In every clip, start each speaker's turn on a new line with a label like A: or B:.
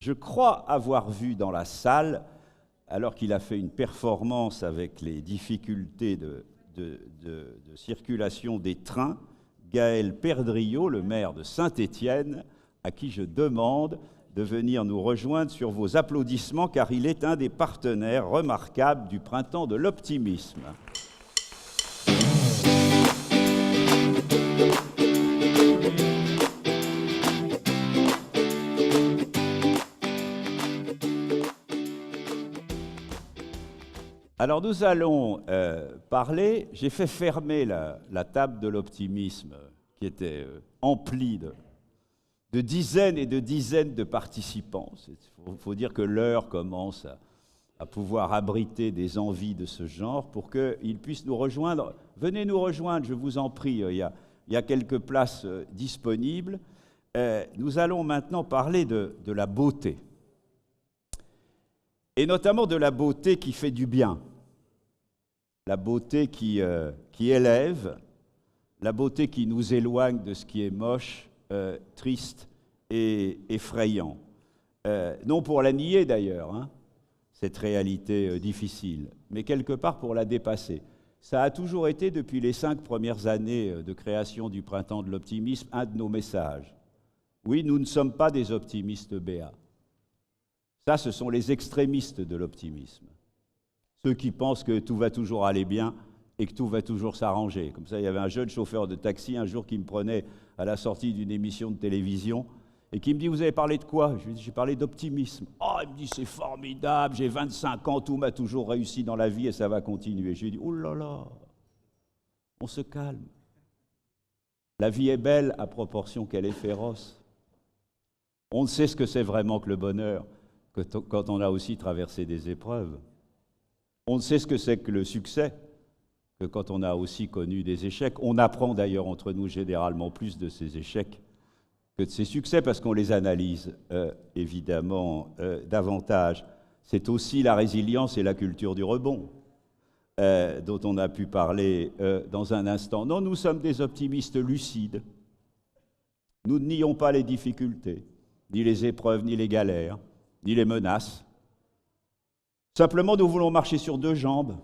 A: Je crois avoir vu dans la salle, alors qu'il a fait une performance avec les difficultés de circulation des trains, Gaël Perdriau, le maire de Saint-Étienne, à qui je demande de venir nous rejoindre sur vos applaudissements, car il est un des partenaires remarquables du Printemps de l'Optimisme. Alors nous allons parler, j'ai fait fermer la table de l'optimisme qui était emplie de dizaines et de dizaines de participants. Il faut dire que l'heure commence à pouvoir abriter des envies de ce genre pour qu'ils puissent nous rejoindre. Venez nous rejoindre, je vous en prie, il y a quelques places disponibles. Nous allons maintenant parler de la beauté. Et notamment de la beauté qui fait du bien, la beauté qui élève, la beauté qui nous éloigne de ce qui est moche, triste et effrayant. Non pour la nier d'ailleurs, hein, cette réalité difficile, mais quelque part pour la dépasser. Ça a toujours été, depuis les 5 premières années de création du Printemps de l'Optimisme, un de nos messages. Oui, nous ne sommes pas des optimistes béats. Ça, ce sont les extrémistes de l'optimisme. Ceux qui pensent que tout va toujours aller bien et que tout va toujours s'arranger. Comme ça, il y avait un jeune chauffeur de taxi un jour qui me prenait à la sortie d'une émission de télévision et qui me dit « Vous avez parlé de quoi ?» Je lui dis « J'ai parlé d'optimisme. » Oh, il me dit « C'est formidable, j'ai 25 ans, tout m'a toujours réussi dans la vie et ça va continuer. » Je lui dis « Oh là là, on se calme. La vie est belle à proportion qu'elle est féroce. On ne sait ce que c'est vraiment que le bonheur quand on a aussi traversé des épreuves. On ne sait ce que c'est que le succès que quand on a aussi connu des échecs. On apprend d'ailleurs entre nous généralement plus de ces échecs que de ces succès parce qu'on les analyse évidemment davantage. C'est aussi la résilience et la culture du rebond dont on a pu parler dans un instant. Non, nous sommes des optimistes lucides. Nous ne nions pas les difficultés, ni les épreuves, ni les galères, ni les menaces. Simplement, nous voulons marcher sur 2 jambes.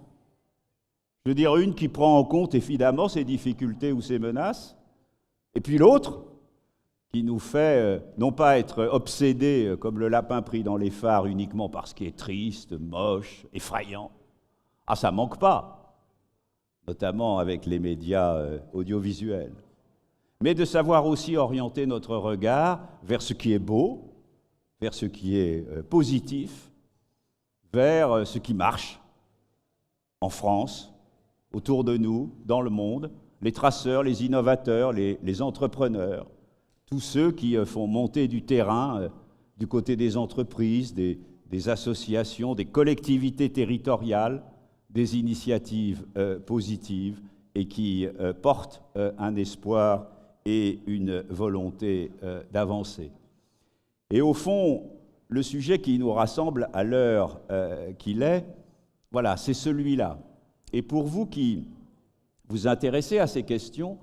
A: Je veux dire, une qui prend en compte évidemment ces difficultés ou ces menaces, et puis l'autre qui nous fait non pas être obsédés comme le lapin pris dans les phares uniquement par ce qui est triste, moche, effrayant. Ah, ça manque pas, notamment avec les médias audiovisuels. Mais de savoir aussi orienter notre regard vers ce qui est beau, vers ce qui est positif, vers ce qui marche en France, autour de nous, dans le monde, les traceurs, les innovateurs, les entrepreneurs, tous ceux qui font monter du terrain du côté des entreprises, des associations, des collectivités territoriales, des initiatives positives et qui portent un espoir et une volonté d'avancer. Et au fond, le sujet qui nous rassemble à l'heure qu'il est, voilà, c'est celui-là. Et pour vous qui vous intéressez à ces questions,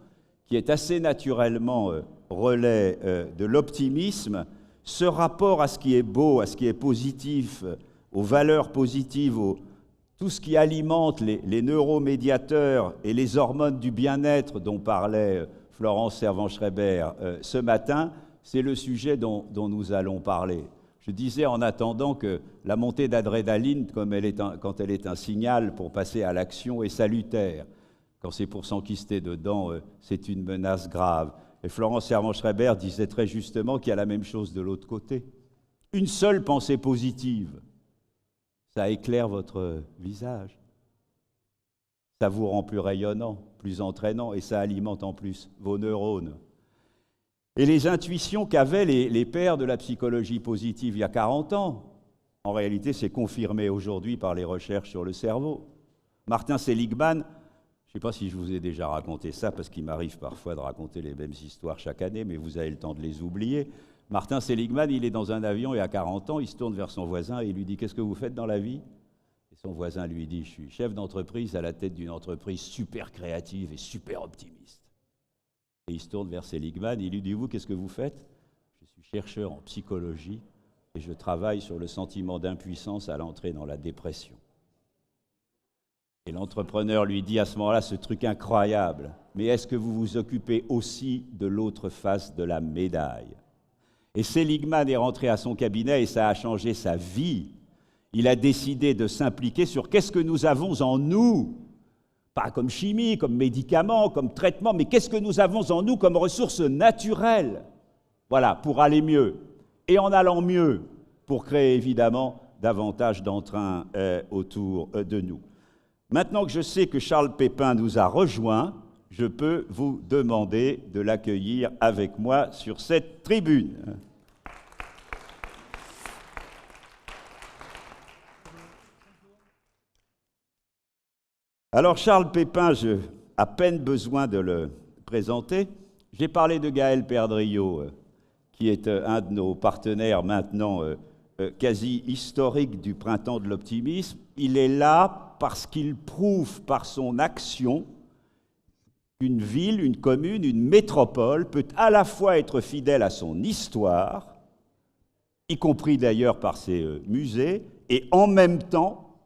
A: qui est assez naturellement relais de l'optimisme, ce rapport à ce qui est beau, à ce qui est positif, aux valeurs positives, tout ce qui alimente les neuromédiateurs et les hormones du bien-être dont parlait Florence Servan-Schreiber ce matin, c'est le sujet dont nous allons parler. Je disais en attendant que la montée d'adrénaline, quand elle est un signal pour passer à l'action, est salutaire. Quand c'est pour s'enquister dedans, c'est une menace grave. Et Florence Servan-Schreiber disait très justement qu'il y a la même chose de l'autre côté. Une seule pensée positive, ça éclaire votre visage. Ça vous rend plus rayonnant, plus entraînant, et ça alimente en plus vos neurones. Et les intuitions qu'avaient les pères de la psychologie positive il y a 40 ans, en réalité, c'est confirmé aujourd'hui par les recherches sur le cerveau. Martin Seligman, je ne sais pas si je vous ai déjà raconté ça, parce qu'il m'arrive parfois de raconter les mêmes histoires chaque année, mais vous avez le temps de les oublier. Martin Seligman, il est dans un avion il y a 40 ans, il se tourne vers son voisin et il lui dit « Qu'est-ce que vous faites dans la vie ?» Et son voisin lui dit « Je suis chef d'entreprise à la tête d'une entreprise super créative et super optimiste. » Et il se tourne vers Seligman, il lui dit « Vous, qu'est-ce que vous faites ?»« Je suis chercheur en psychologie et je travaille sur le sentiment d'impuissance à l'entrée dans la dépression. Et l'entrepreneur lui dit à ce moment-là ce truc incroyable, mais est-ce que vous vous occupez aussi de l'autre face de la médaille? Et Seligman est rentré à son cabinet et ça a changé sa vie. Il a décidé de s'impliquer sur qu'est-ce que nous avons en nous, pas comme chimie, comme médicament, comme traitement, mais qu'est-ce que nous avons en nous comme ressources naturelles, voilà, pour aller mieux. Et en allant mieux, pour créer évidemment davantage d'entrain autour de nous. Maintenant que je sais que Charles Pépin nous a rejoints, je peux vous demander de l'accueillir avec moi sur cette tribune. Alors Charles Pépin, j'ai à peine besoin de le présenter. J'ai parlé de Gaël Perdriau, qui est un de nos partenaires maintenant quasi historique du Printemps de l'Optimisme. Il est là parce qu'il prouve par son action qu'une ville, une commune, une métropole peut à la fois être fidèle à son histoire, y compris d'ailleurs par ses musées, et en même temps,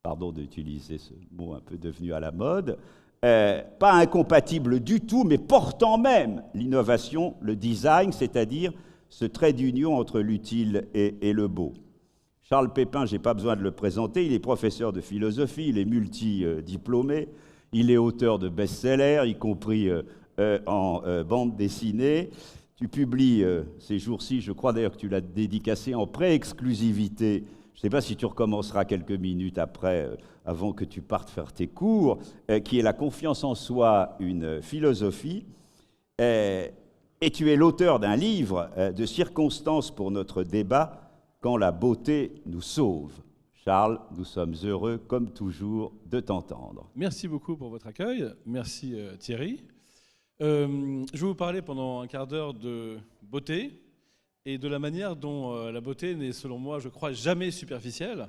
A: pardon d'utiliser ce mot un peu devenu à la mode, pas incompatible du tout, mais portant même l'innovation, le design, c'est-à-dire ce trait d'union entre l'utile et le beau. Charles Pépin, je n'ai pas besoin de le présenter, il est professeur de philosophie, il est multidiplômé, il est auteur de best-sellers, y compris en bande dessinée. Tu publies ces jours-ci, je crois d'ailleurs que tu l'as dédicacé en pré-exclusivité. Je ne sais pas si tu recommenceras quelques minutes après, avant que tu partes faire tes cours, qui est La confiance en soi, une philosophie. Et tu es l'auteur d'un livre de circonstances pour notre débat, Quand la beauté nous sauve. Charles, nous sommes heureux, comme toujours, de t'entendre.
B: Merci beaucoup pour votre accueil. Merci Thierry. Je vais vous parler pendant un quart d'heure de beauté et de la manière dont la beauté n'est, selon moi, je crois, jamais superficielle.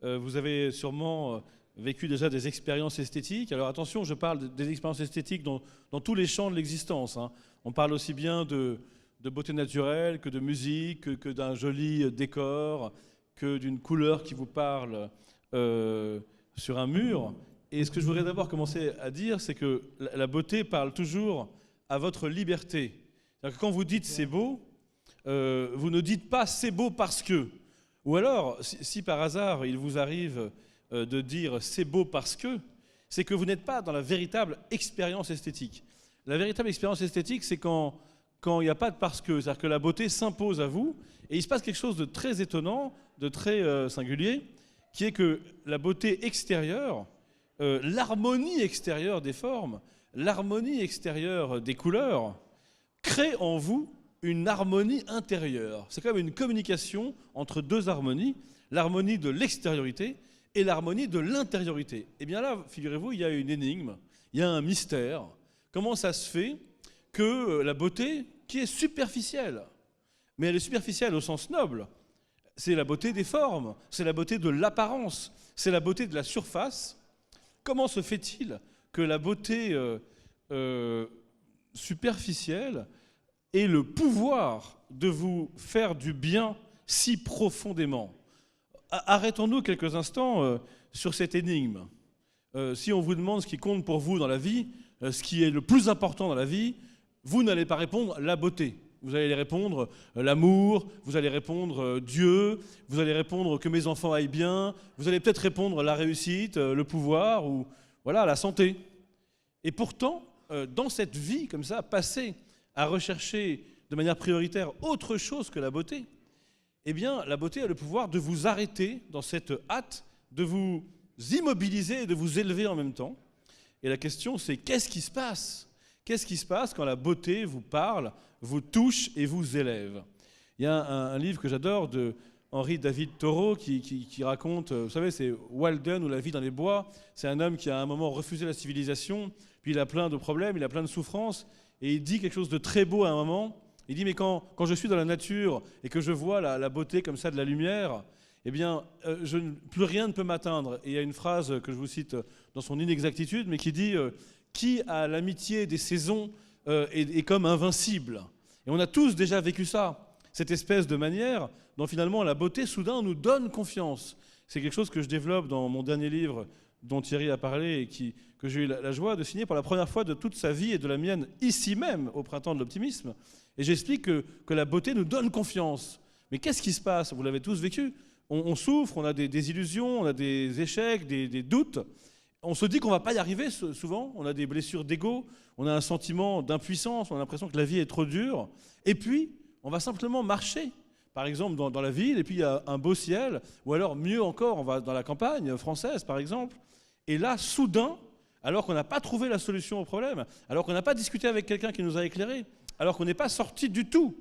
B: Vous avez sûrement vécu déjà des expériences esthétiques. Alors attention, je parle des expériences esthétiques dans tous les champs de l'existence, hein. On parle aussi bien de beauté naturelle, que de musique, que d'un joli décor, que d'une couleur qui vous parle sur un mur. Et ce que je voudrais d'abord commencer à dire, c'est que la beauté parle toujours à votre liberté. C'est-à-dire que quand vous dites « c'est beau », vous ne dites pas « c'est beau parce que ». Ou alors, si par hasard il vous arrive de dire « c'est beau parce que », c'est que vous n'êtes pas dans la véritable expérience esthétique. La véritable expérience esthétique, c'est quand il n'y a pas de parce que, c'est-à-dire que la beauté s'impose à vous, et il se passe quelque chose de très étonnant, de très singulier, qui est que la beauté extérieure, l'harmonie extérieure des formes, l'harmonie extérieure des couleurs, crée en vous une harmonie intérieure. C'est quand même une communication entre deux harmonies, l'harmonie de l'extériorité et l'harmonie de l'intériorité. Et bien là, figurez-vous, il y a une énigme, il y a un mystère. Comment ça se fait que la beauté, qui est superficielle, mais elle est superficielle au sens noble, c'est la beauté des formes, c'est la beauté de l'apparence, c'est la beauté de la surface. Comment se fait-il que la beauté superficielle ait le pouvoir de vous faire du bien si profondément? Arrêtons-nous quelques instants sur cette énigme. Si on vous demande ce qui compte pour vous dans la vie, ce qui est le plus important dans la vie, vous n'allez pas répondre la beauté. Vous allez répondre l'amour, vous allez répondre Dieu, vous allez répondre que mes enfants aillent bien, vous allez peut-être répondre la réussite, le pouvoir ou voilà, la santé. Et pourtant, dans cette vie comme ça, passée à rechercher de manière prioritaire autre chose que la beauté, eh bien, la beauté a le pouvoir de vous arrêter dans cette hâte, de vous immobiliser et de vous élever en même temps. Et la question, c'est qu'est-ce qui se passe? Qu'est-ce qui se passe quand la beauté vous parle, vous touche et vous élève? Il y a un livre que j'adore de Henri David Thoreau qui raconte, vous savez, c'est Walden ou La vie dans les bois. C'est un homme qui a à un moment refusé la civilisation, puis il a plein de problèmes, il a plein de souffrances, et il dit quelque chose de très beau à un moment. Il dit, mais quand je suis dans la nature et que je vois la beauté comme ça de la lumière, eh bien, plus rien ne peut m'atteindre. Et il y a une phrase que je vous cite dans son inexactitude, mais qui dit qui a l'amitié des saisons est comme invincible. Et on a tous déjà vécu ça, cette espèce de manière dont finalement la beauté soudain nous donne confiance. C'est quelque chose que je développe dans mon dernier livre dont Thierry a parlé et que j'ai eu la joie de signer pour la première fois de toute sa vie et de la mienne ici même au Printemps de l'Optimisme. Et j'explique que la beauté nous donne confiance. Mais qu'est-ce qui se passe? Vous l'avez tous vécu. On souffre, on a des illusions, on a des échecs, des doutes. On se dit qu'on ne va pas y arriver souvent. On a des blessures d'ego, on a un sentiment d'impuissance, on a l'impression que la vie est trop dure. Et puis, on va simplement marcher. Par exemple, dans la ville, et puis il y a un beau ciel. Ou alors, mieux encore, on va dans la campagne française, par exemple. Et là, soudain, alors qu'on n'a pas trouvé la solution au problème, alors qu'on n'a pas discuté avec quelqu'un qui nous a éclairés, alors qu'on n'est pas sorti du tout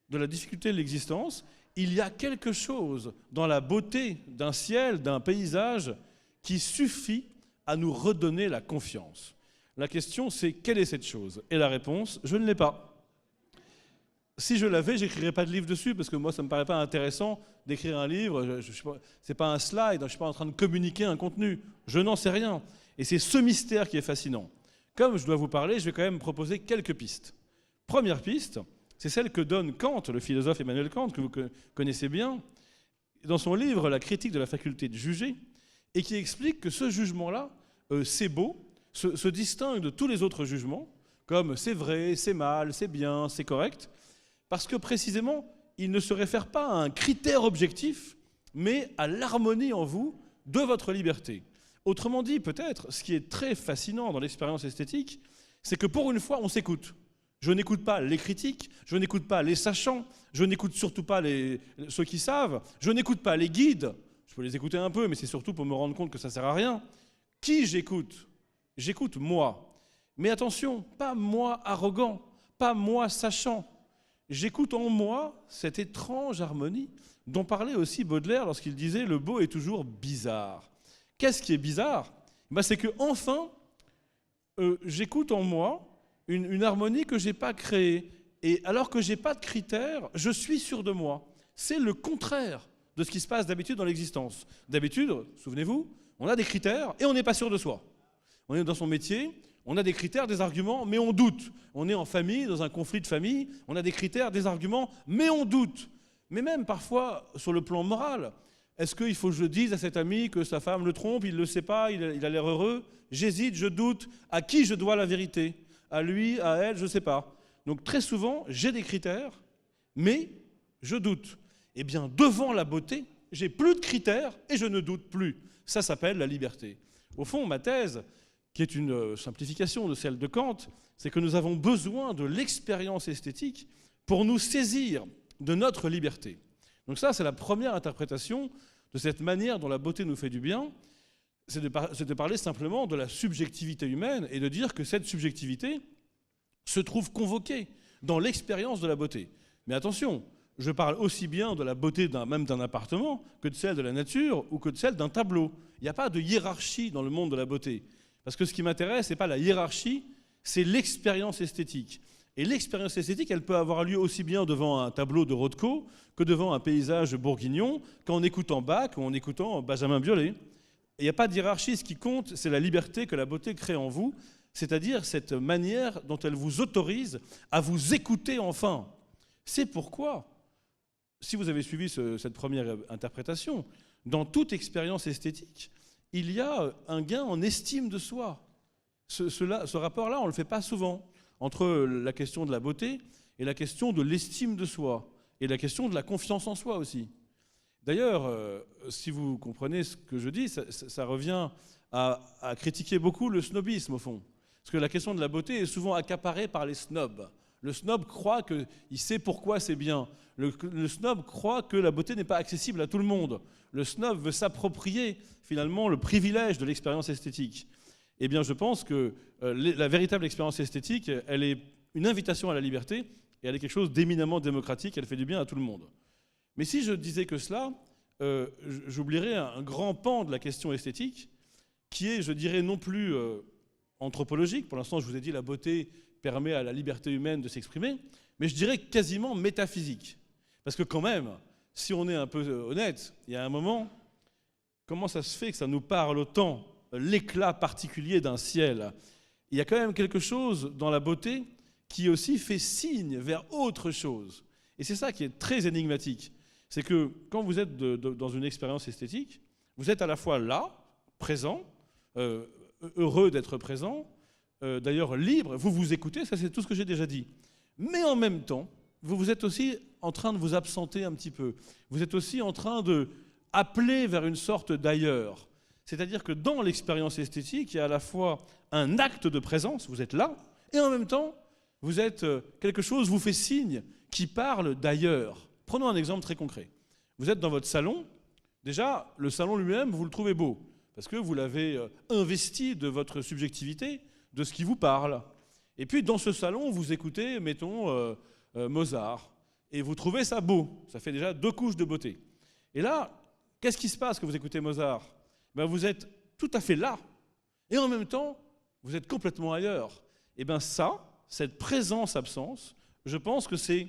B: de la difficulté de l'existence, il y a quelque chose dans la beauté d'un ciel, d'un paysage, qui suffit à nous redonner la confiance. La question, c'est quelle est cette chose? Et la réponse, je ne l'ai pas. Si je l'avais, je n'écrirais pas de livre dessus, parce que moi, ça ne me paraît pas intéressant d'écrire un livre. Ce n'est pas un slide, je ne suis pas en train de communiquer un contenu. Je n'en sais rien. Et c'est ce mystère qui est fascinant. Comme je dois vous parler, je vais quand même proposer quelques pistes. Première piste, c'est celle que donne Kant, le philosophe Emmanuel Kant, que vous connaissez bien, dans son livre « La critique de la faculté de juger », et qui explique que ce jugement-là, c'est beau, se distingue de tous les autres jugements, comme c'est vrai, c'est mal, c'est bien, c'est correct, parce que précisément, il ne se réfère pas à un critère objectif, mais à l'harmonie en vous de votre liberté. Autrement dit, peut-être, ce qui est très fascinant dans l'expérience esthétique, c'est que pour une fois, on s'écoute. Je n'écoute pas les critiques, je n'écoute pas les sachants, je n'écoute surtout pas ceux qui savent, je n'écoute pas les guides. Je peux les écouter un peu, mais c'est surtout pour me rendre compte que ça ne sert à rien. Qui j'écoute? J'écoute moi. Mais attention, pas moi arrogant, pas moi sachant. J'écoute en moi cette étrange harmonie dont parlait aussi Baudelaire lorsqu'il disait « le beau est toujours bizarre ». Qu'est-ce qui est bizarre? C'est que enfin, j'écoute en moi une harmonie que je n'ai pas créée. Et alors que je n'ai pas de critères, je suis sûr de moi. C'est le contraire de ce qui se passe d'habitude dans l'existence. D'habitude, souvenez-vous, on a des critères et on n'est pas sûr de soi. On est dans son métier, on a des critères, des arguments, mais on doute. On est en famille, dans un conflit de famille, on a des critères, des arguments, mais on doute. Mais même parfois, sur le plan moral, est-ce qu'il faut que je dise à cet ami que sa femme le trompe, il ne le sait pas, il a l'air heureux? J'hésite, je doute. À qui je dois la vérité? À lui, à elle, je ne sais pas. Donc très souvent, j'ai des critères, mais je doute. Eh bien, devant la beauté, j'ai plus de critères et je ne doute plus. Ça s'appelle la liberté. Au fond, ma thèse, qui est une simplification de celle de Kant, c'est que nous avons besoin de l'expérience esthétique pour nous saisir de notre liberté. Donc ça, c'est la première interprétation de cette manière dont la beauté nous fait du bien, c'est de parler simplement de la subjectivité humaine et de dire que cette subjectivité se trouve convoquée dans l'expérience de la beauté. Mais attention, je parle aussi bien de la beauté même d'un appartement que de celle de la nature ou que de celle d'un tableau. Il n'y a pas de hiérarchie dans le monde de la beauté. Parce que ce qui m'intéresse, ce n'est pas la hiérarchie, c'est l'expérience esthétique. Et l'expérience esthétique, elle peut avoir lieu aussi bien devant un tableau de Rothko que devant un paysage bourguignon, qu'en écoutant Bach ou en écoutant Benjamin Biolay. Il n'y a pas de hiérarchie, ce qui compte, c'est la liberté que la beauté crée en vous, c'est-à-dire cette manière dont elle vous autorise à vous écouter enfin. C'est pourquoi, si vous avez suivi cette première interprétation, dans toute expérience esthétique, il y a un gain en estime de soi. Ce rapport-là, on ne le fait pas souvent, entre la question de la beauté et la question de l'estime de soi, et la question de la confiance en soi aussi. D'ailleurs, si vous comprenez ce que je dis, ça revient à critiquer beaucoup le snobisme, au fond. Parce que la question de la beauté est souvent accaparée par les snobs. Le snob croit qu'il sait pourquoi c'est bien. Le snob croit que la beauté n'est pas accessible à tout le monde. Le snob veut s'approprier, finalement, le privilège de l'expérience esthétique. Eh bien, je pense que la véritable expérience esthétique, elle est une invitation à la liberté, et elle est quelque chose d'éminemment démocratique, elle fait du bien à tout le monde. Mais si je disais que cela, j'oublierais un grand pan de la question esthétique, qui est, je dirais, non plus anthropologique. Pour l'instant, je vous ai dit, la beauté permet à la liberté humaine de s'exprimer, mais je dirais quasiment métaphysique. Parce que quand même, si on est un peu honnête, il y a un moment, comment ça se fait que ça nous parle autant, l'éclat particulier d'un ciel? Il y a quand même quelque chose dans la beauté qui aussi fait signe vers autre chose. Et c'est ça qui est très énigmatique. C'est que quand vous êtes dans une expérience esthétique, vous êtes à la fois là, présent, heureux d'être présent, d'ailleurs libre, vous vous écoutez, ça c'est tout ce que j'ai déjà dit. Mais en même temps, vous êtes aussi en train de vous absenter un petit peu. Vous êtes aussi en train d'appeler vers une sorte d'ailleurs. C'est-à-dire que dans l'expérience esthétique, il y a à la fois un acte de présence, vous êtes là, et en même temps, vous êtes quelque chose vous fait signe qui parle d'ailleurs. Prenons un exemple très concret. Vous êtes dans votre salon. Déjà, le salon lui-même, vous le trouvez beau, parce que vous l'avez investi de votre subjectivité, de ce qui vous parle. Et puis, dans ce salon, vous écoutez, mettons, Mozart, et vous trouvez ça beau. Ça fait déjà 2 couches de beauté. Et là, qu'est-ce qui se passe quand vous écoutez Mozart ? Ben, vous êtes tout à fait là, et en même temps, vous êtes complètement ailleurs. Et bien ça, cette présence-absence, je pense que c'est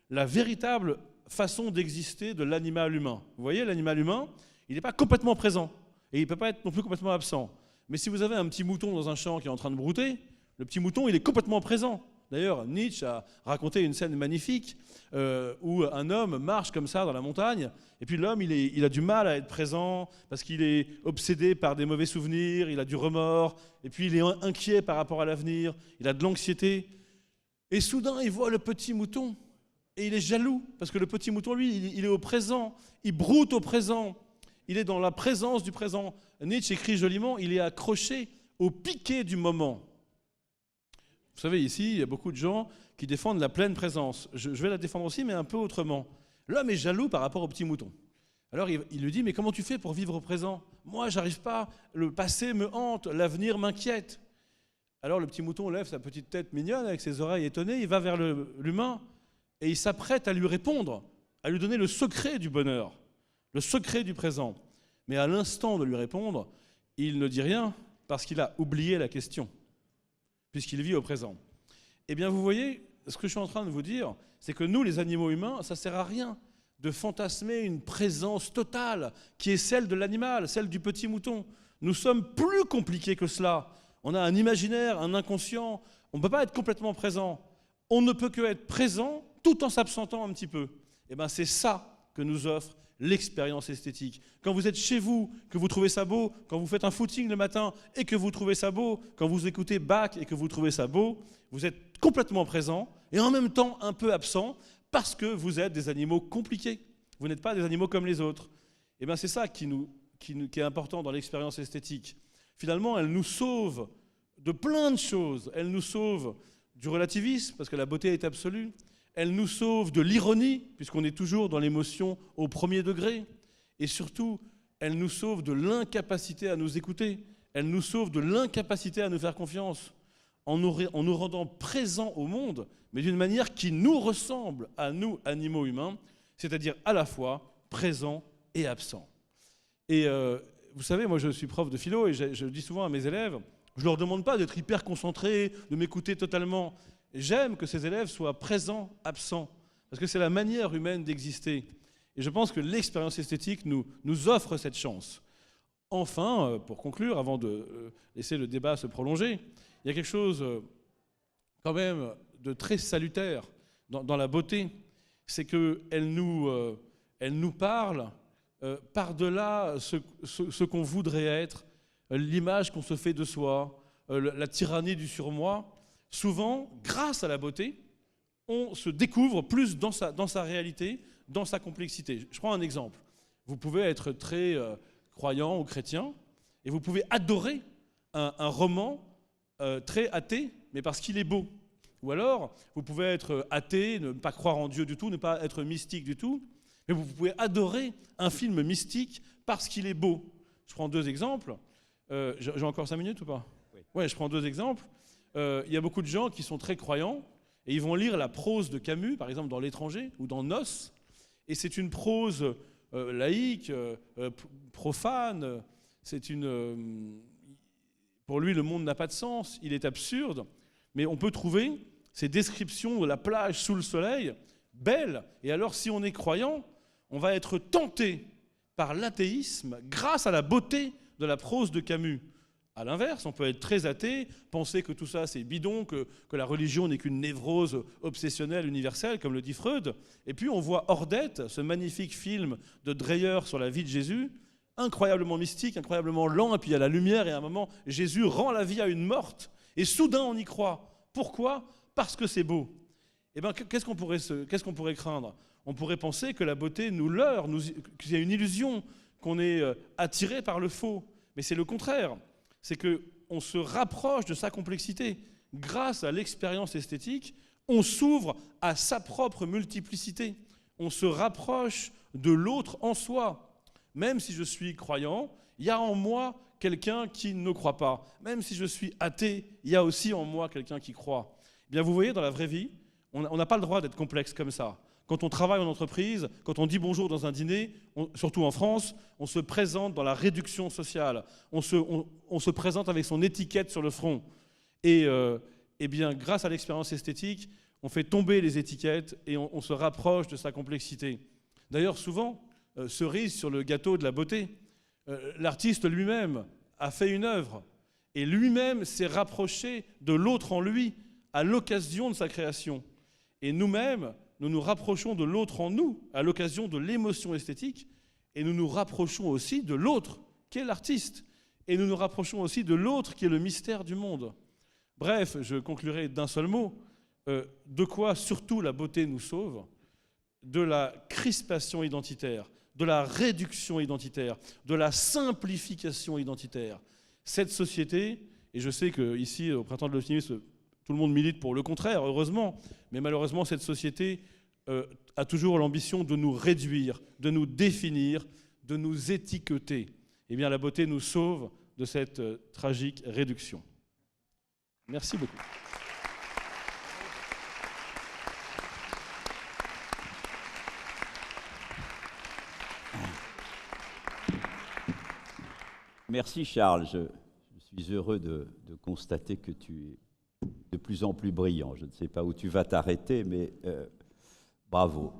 B: la véritable façon d'exister de l'animal humain. Vous voyez, l'animal humain, il n'est pas complètement présent, et il ne peut pas être non plus complètement absent. Mais si vous avez un petit mouton dans un champ qui est en train de brouter, le petit mouton, il est complètement présent. D'ailleurs, Nietzsche a raconté une scène magnifique où un homme marche comme ça dans la montagne, et puis l'homme, il a du mal à être présent parce qu'il est obsédé par des mauvais souvenirs, il a du remords, et puis il est inquiet par rapport à l'avenir, il a de l'anxiété. Et soudain, il voit le petit mouton, et il est jaloux, parce que le petit mouton, lui, il est au présent, il broute au présent, il est dans la présence du présent. Nietzsche écrit joliment, il est accroché au piquet du moment. Vous savez, ici, il y a beaucoup de gens qui défendent la pleine présence. Je vais la défendre aussi, mais un peu autrement. L'homme est jaloux par rapport au petit mouton. Alors il lui dit, mais comment tu fais pour vivre au présent ? Moi, j'arrive pas, le passé me hante, l'avenir m'inquiète. Alors le petit mouton lève sa petite tête mignonne avec ses oreilles étonnées, il va vers l'humain et il s'apprête à lui répondre, à lui donner le secret du bonheur, le secret du présent. Mais à l'instant de lui répondre, il ne dit rien parce qu'il a oublié la question, puisqu'il vit au présent. Eh bien, vous voyez, ce que je suis en train de vous dire, c'est que nous, les animaux humains, ça ne sert à rien de fantasmer une présence totale qui est celle de l'animal, celle du petit mouton. Nous sommes plus compliqués que cela. On a un imaginaire, un inconscient. On ne peut pas être complètement présent. On ne peut que être présent tout en s'absentant un petit peu. Eh bien, c'est ça que nous offre l'expérience esthétique. Quand vous êtes chez vous, que vous trouvez ça beau, quand vous faites un footing le matin et que vous trouvez ça beau, quand vous écoutez Bach et que vous trouvez ça beau, vous êtes complètement présent et en même temps un peu absent parce que vous êtes des animaux compliqués. Vous n'êtes pas des animaux comme les autres. Et bien c'est ça qui est important dans l'expérience esthétique. Finalement, elle nous sauve de plein de choses. Elle nous sauve du relativisme, parce que la beauté est absolue. Elle nous sauve de l'ironie, puisqu'on est toujours dans l'émotion au premier degré. Et surtout, elle nous sauve de l'incapacité à nous écouter. Elle nous sauve de l'incapacité à nous faire confiance, en nous rendant présents au monde, mais d'une manière qui nous ressemble à nous, animaux humains, c'est-à-dire à la fois présents et absents. Et vous savez, moi je suis prof de philo et je dis souvent à mes élèves, je ne leur demande pas d'être hyper concentrés, de m'écouter totalement. J'aime que ces élèves soient présents, absents, parce que c'est la manière humaine d'exister. Et je pense que l'expérience esthétique nous offre cette chance. Enfin, pour conclure, avant de laisser le débat se prolonger, il y a quelque chose quand même de très salutaire dans la beauté, c'est qu'elle nous parle par-delà ce qu'on voudrait être, l'image qu'on se fait de soi, la tyrannie du surmoi. Souvent, grâce à la beauté, on se découvre plus dans sa réalité, dans sa complexité. Je prends un exemple. Vous pouvez être très croyant ou chrétien, et vous pouvez adorer un roman très athée, mais parce qu'il est beau. Ou alors, vous pouvez être athée, ne pas croire en Dieu du tout, ne pas être mystique du tout, mais vous pouvez adorer un film mystique parce qu'il est beau. Je prends 2 exemples. J'ai encore 5 minutes ou pas ? Oui. Ouais, je prends 2 exemples. Il y a beaucoup de gens qui sont très croyants et ils vont lire la prose de Camus, par exemple dans L'Étranger ou dans Noces, et c'est une prose laïque, profane. Pour lui, le monde n'a pas de sens, il est absurde, mais on peut trouver ces descriptions de la plage sous le soleil belles. Et alors, si on est croyant, on va être tenté par l'athéisme grâce à la beauté de la prose de Camus. À l'inverse, on peut être très athée, penser que tout ça c'est bidon, que la religion n'est qu'une névrose obsessionnelle universelle, comme le dit Freud. Et puis on voit Ordette, ce magnifique film de Dreyer sur la vie de Jésus, incroyablement mystique, incroyablement lent, et puis il y a la lumière, et à un moment, Jésus rend la vie à une morte, et soudain on y croit. Pourquoi ? Parce que c'est beau. Eh bien, qu'est-ce qu'on pourrait craindre ? On pourrait penser que la beauté nous leurre, qu'il y a une illusion, qu'on est attiré par le faux. Mais c'est le contraire. C'est qu'on se rapproche de sa complexité. Grâce à l'expérience esthétique, on s'ouvre à sa propre multiplicité. On se rapproche de l'autre en soi. Même si je suis croyant, il y a en moi quelqu'un qui ne croit pas. Même si je suis athée, il y a aussi en moi quelqu'un qui croit. Eh bien, vous voyez, dans la vraie vie, on n'a pas le droit d'être complexe comme ça. Quand on travaille en entreprise, quand on dit bonjour dans un dîner, surtout en France, on se présente dans la réduction sociale. On se présente avec son étiquette sur le front. Et eh bien, grâce à l'expérience esthétique, on fait tomber les étiquettes et on se rapproche de sa complexité. D'ailleurs, souvent, cerise sur le gâteau de la beauté, l'artiste lui-même a fait une œuvre et lui-même s'est rapproché de l'autre en lui à l'occasion de sa création. Et nous-mêmes, nous nous rapprochons de l'autre en nous à l'occasion de l'émotion esthétique et nous nous rapprochons aussi de l'autre qui est l'artiste et nous nous rapprochons aussi de l'autre qui est le mystère du monde. Bref, je conclurai d'un seul mot, de quoi surtout la beauté nous sauve, de la crispation identitaire, de la réduction identitaire, de la simplification identitaire. Cette société, et je sais qu'ici, au Printemps de l'Optimisme, tout le monde milite pour le contraire, heureusement, mais malheureusement, cette société a toujours l'ambition de nous réduire, de nous définir, de nous étiqueter. Eh bien, la beauté nous sauve de cette tragique réduction. Merci beaucoup.
A: Merci Charles, je suis heureux de constater que tu es de plus en plus brillant. Je ne sais pas où tu vas t'arrêter, mais bravo.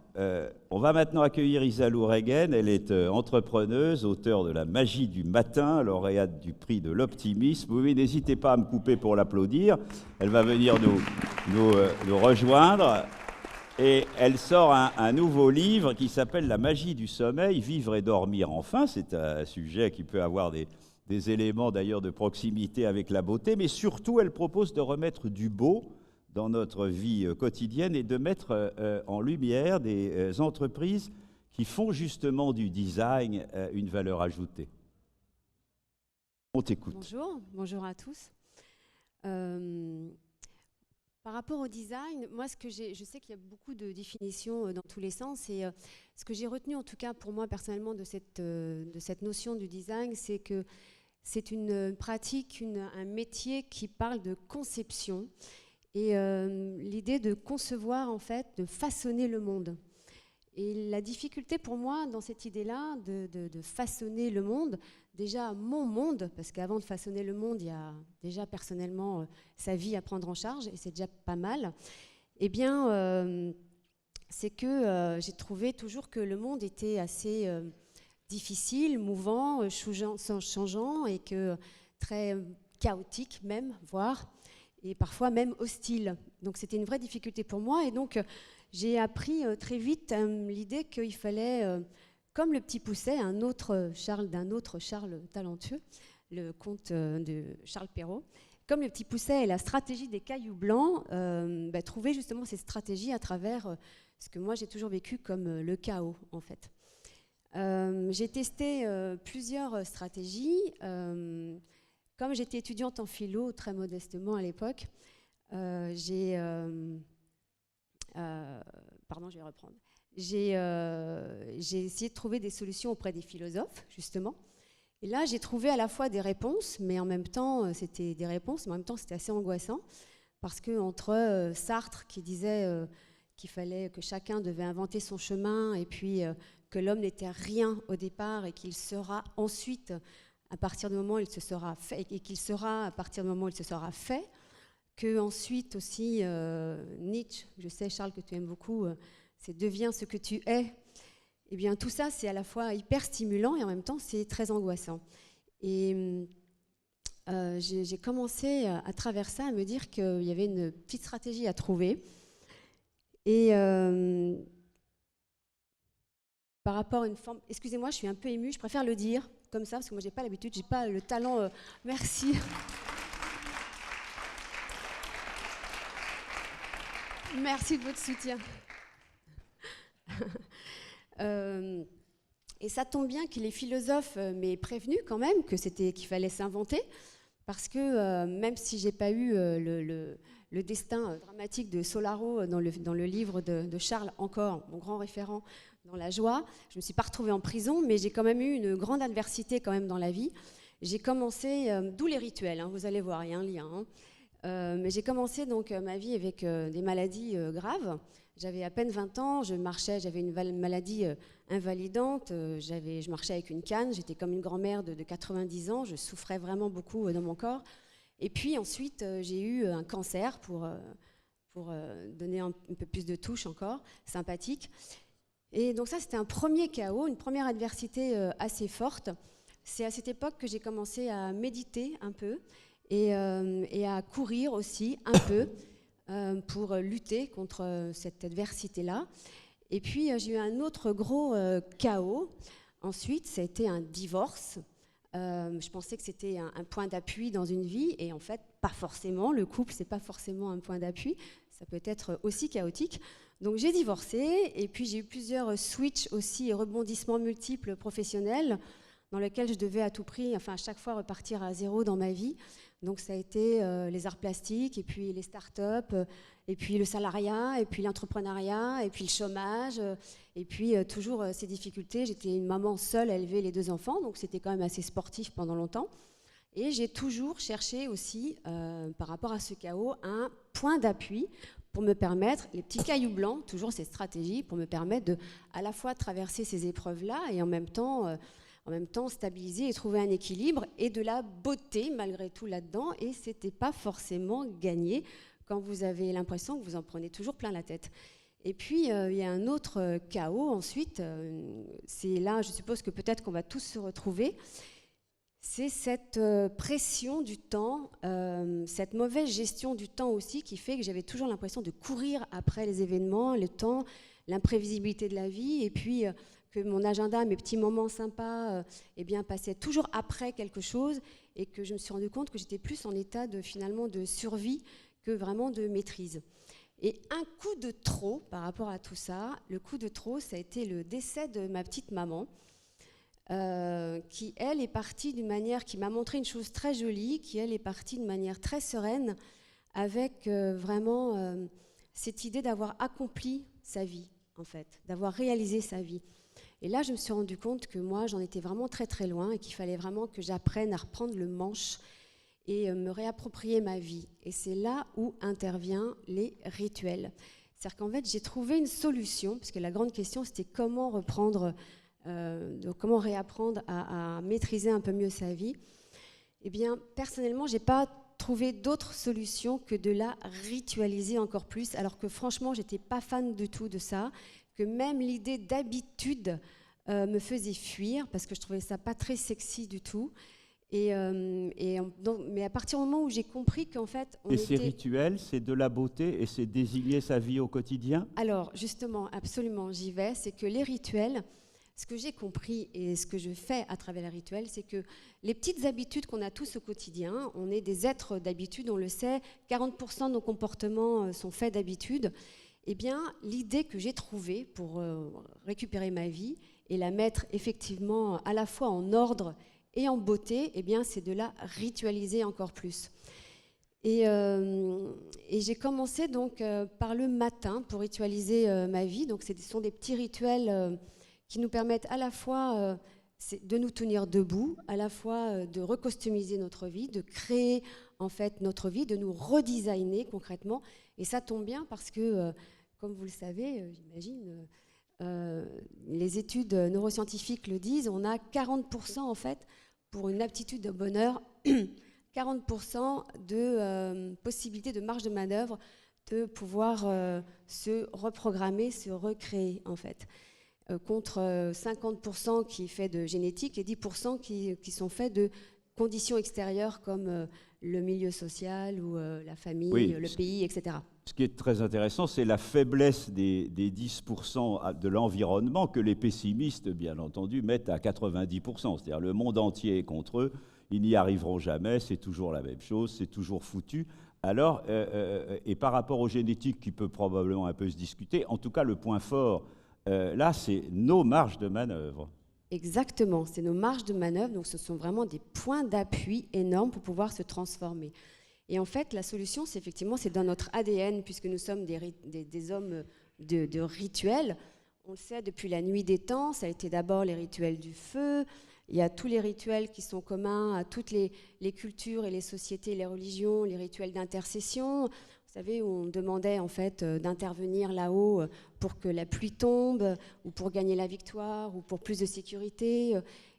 A: On va maintenant accueillir Isalou Regen. Elle est entrepreneuse, auteure de La magie du matin, lauréate du prix de l'optimisme. Oui, n'hésitez pas à me couper pour l'applaudir. Elle va venir nous rejoindre. Et elle sort un nouveau livre qui s'appelle La magie du sommeil, vivre et dormir enfin. C'est un sujet qui peut avoir des éléments d'ailleurs de proximité avec la beauté, mais surtout elle propose de remettre du beau dans notre vie quotidienne et de mettre en lumière des entreprises qui font justement du design une valeur ajoutée. On t'écoute.
C: Bonjour à tous. Par rapport au design, moi, je sais qu'il y a beaucoup de définitions dans tous les sens, et ce que j'ai retenu, en tout cas pour moi personnellement, de cette notion du design, c'est que c'est une pratique, un métier qui parle de conception, et l'idée de concevoir, en fait, de façonner le monde. Et la difficulté pour moi, dans cette idée-là, de façonner le monde, déjà mon monde, parce qu'avant de façonner le monde, il y a déjà personnellement sa vie à prendre en charge, et c'est déjà pas mal, eh bien, c'est que j'ai trouvé toujours que le monde était assez difficile, mouvant, changeant, et que très chaotique même, voire, et parfois même hostile. Donc c'était une vraie difficulté pour moi, et donc j'ai appris très vite l'idée qu'il fallait, comme le Petit Poucet, d'un autre Charles talentueux, le conte de Charles Perrault, comme le Petit Poucet et la stratégie des cailloux blancs, trouver justement cette stratégie à travers ce que moi j'ai toujours vécu comme le chaos, en fait. J'ai testé plusieurs stratégies. Comme j'étais étudiante en philo, très modestement à l'époque, j'ai essayé de trouver des solutions auprès des philosophes, justement. Et là, j'ai trouvé à la fois des réponses, mais en même temps, c'était des réponses, mais en même temps, c'était assez angoissant, parce qu'entre Sartre, qui disait qu'il fallait que chacun devait inventer son chemin, et puis que l'homme n'était rien au départ, et qu'il sera ensuite, à partir du moment où il se sera fait, et qu'il sera à partir du moment où il se sera fait, que ensuite aussi Nietzsche, je sais Charles que tu aimes beaucoup, c'est deviens ce que tu es. Eh bien tout ça c'est à la fois hyper stimulant et en même temps c'est très angoissant. Et j'ai commencé à travers ça à me dire qu'il y avait une petite stratégie à trouver. Et par rapport à une forme... Excusez-moi, je suis un peu émue, je préfère le dire comme ça, parce que moi, j'ai pas l'habitude, j'ai pas le talent... Merci. Merci de votre soutien. Et ça tombe bien que les philosophes m'aient prévenu quand même qu'il fallait s'inventer, parce que même si j'ai pas eu le destin dramatique de Solaro dans le livre de Charles, encore mon grand référent dans la joie, je me suis pas retrouvée en prison, mais j'ai quand même eu une grande adversité quand même dans la vie. J'ai commencé, d'où les rituels, hein, vous allez voir, il y a un lien. Hein. Mais j'ai commencé donc ma vie avec des maladies graves. J'avais à peine 20 ans, je marchais, j'avais une maladie invalidante, je marchais avec une canne, j'étais comme une grand-mère de 90 ans, je souffrais vraiment beaucoup dans mon corps. Et puis ensuite, j'ai eu un cancer pour donner un peu plus de touche encore, sympathique. Et donc ça, c'était un premier chaos, une première adversité assez forte. C'est à cette époque que j'ai commencé à méditer un peu et à courir aussi un peu pour lutter contre cette adversité-là. Et puis, j'ai eu un autre gros chaos. Ensuite, ça a été un divorce. Je pensais que c'était un point d'appui dans une vie, et en fait, pas forcément. Le couple, c'est pas forcément un point d'appui. Ça peut être aussi chaotique. Donc, j'ai divorcé, et puis j'ai eu plusieurs switches aussi et rebondissements multiples professionnels dans lesquels je devais à tout prix, enfin à chaque fois repartir à zéro dans ma vie. Donc ça a été les arts plastiques, et puis les startups, et puis le salariat, et puis l'entrepreneuriat, et puis le chômage, et puis toujours ces difficultés. J'étais une maman seule à élever les 2 enfants, donc c'était quand même assez sportif pendant longtemps. Et j'ai toujours cherché aussi, par rapport à ce chaos, un point d'appui pour me permettre, les petits cailloux blancs, toujours ces stratégies, pour me permettre de à la fois traverser ces épreuves-là et en même temps stabiliser et trouver un équilibre et de la beauté malgré tout là-dedans. Et c'était pas forcément gagné quand vous avez l'impression que vous en prenez toujours plein la tête. Et puis il y a un autre chaos ensuite, c'est là, je suppose que peut-être qu'on va tous se retrouver, c'est cette pression du temps, cette mauvaise gestion du temps aussi, qui fait que j'avais toujours l'impression de courir après les événements, le temps, l'imprévisibilité de la vie, et puis que mon agenda, mes petits moments sympas, passaient toujours après quelque chose, et que je me suis rendu compte que j'étais plus en état finalement de survie que vraiment de maîtrise. Et un coup de trop par rapport à tout ça, le coup de trop, ça a été le décès de ma petite maman, qui, elle, est partie d'une manière qui m'a montré une chose très jolie, qui, elle, est partie d'une manière très sereine, avec vraiment cette idée d'avoir accompli sa vie, en fait, d'avoir réalisé sa vie. Et là, je me suis rendu compte que moi, j'en étais vraiment très très loin et qu'il fallait vraiment que j'apprenne à reprendre le manche et me réapproprier ma vie. Et c'est là où interviennent les rituels. C'est-à-dire qu'en fait, j'ai trouvé une solution, parce que la grande question, c'était comment comment réapprendre à maîtriser un peu mieux sa vie. Eh bien, personnellement, je n'ai pas trouvé d'autre solution que de la ritualiser encore plus, alors que franchement, je n'étais pas fan du tout de ça, que même l'idée d'habitude me faisait fuir, parce que je trouvais ça pas très sexy du tout. Mais à partir du moment où j'ai compris qu'en fait...
A: Ces rituels, c'est de la beauté et c'est désigner sa vie au quotidien ?
C: Alors, justement, absolument, j'y vais. C'est que les rituels, ce que j'ai compris et ce que je fais à travers les rituels, c'est que les petites habitudes qu'on a tous au quotidien, on est des êtres d'habitude, on le sait, 40% de nos comportements sont faits d'habitude. Eh bien, l'idée que j'ai trouvée pour récupérer ma vie et la mettre effectivement à la fois en ordre et en beauté, eh bien, c'est de la ritualiser encore plus. Et j'ai commencé donc par le matin pour ritualiser ma vie. Donc, ce sont des petits rituels qui nous permettent à la fois de nous tenir debout, à la fois de recostumiser notre vie, de créer en fait notre vie, de nous redesigner concrètement. Et ça tombe bien parce que, comme vous le savez, j'imagine, les études neuroscientifiques le disent, on a 40% en fait, pour une aptitude au bonheur, 40% de possibilité de marge de manœuvre de pouvoir se reprogrammer, se recréer en fait. Contre 50% qui est fait de génétique et 10% qui sont faits de conditions extérieures comme le milieu social ou la famille,
A: Oui,
C: le pays, etc.
A: Ce qui est très intéressant, c'est la faiblesse des 10% de l'environnement que les pessimistes, bien entendu, mettent à 90%. C'est-à-dire le monde entier est contre eux, ils n'y arriveront jamais, c'est toujours la même chose, c'est toujours foutu. Alors, et par rapport aux génétiques qui peut probablement un peu se discuter, en tout cas le point fort, là, c'est nos marges de manœuvre.
C: Exactement, c'est nos marges de manœuvre, donc ce sont vraiment des points d'appui énormes pour pouvoir se transformer. Et en fait, la solution, c'est effectivement, c'est dans notre ADN, puisque nous sommes des hommes de rituels. On le sait depuis la nuit des temps, ça a été d'abord les rituels du feu, il y a tous les rituels qui sont communs à toutes les cultures et les sociétés, les religions, les rituels d'intercession. Vous savez, où on demandait en fait d'intervenir là-haut pour que la pluie tombe, ou pour gagner la victoire, ou pour plus de sécurité.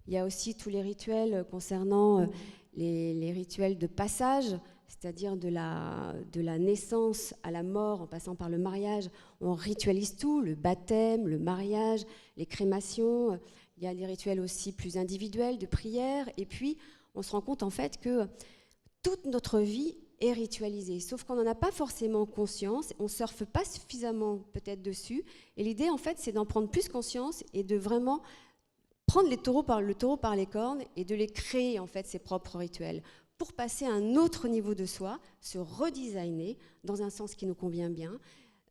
C: Il y a aussi tous les rituels concernant les rituels de passage, c'est-à-dire de la naissance à la mort en passant par le mariage. On ritualise tout, le baptême, le mariage, les crémations. Il y a des rituels aussi plus individuels de prière. Et puis, on se rend compte en fait que toute notre vie est ritualisée, sauf qu'on n'en a pas forcément conscience, on ne surfe pas suffisamment peut-être dessus. Et l'idée, en fait, c'est d'en prendre plus conscience et de vraiment prendre le taureau par les cornes et de les créer, en fait, ses propres rituels, pour passer à un autre niveau de soi, se redesigner dans un sens qui nous convient bien,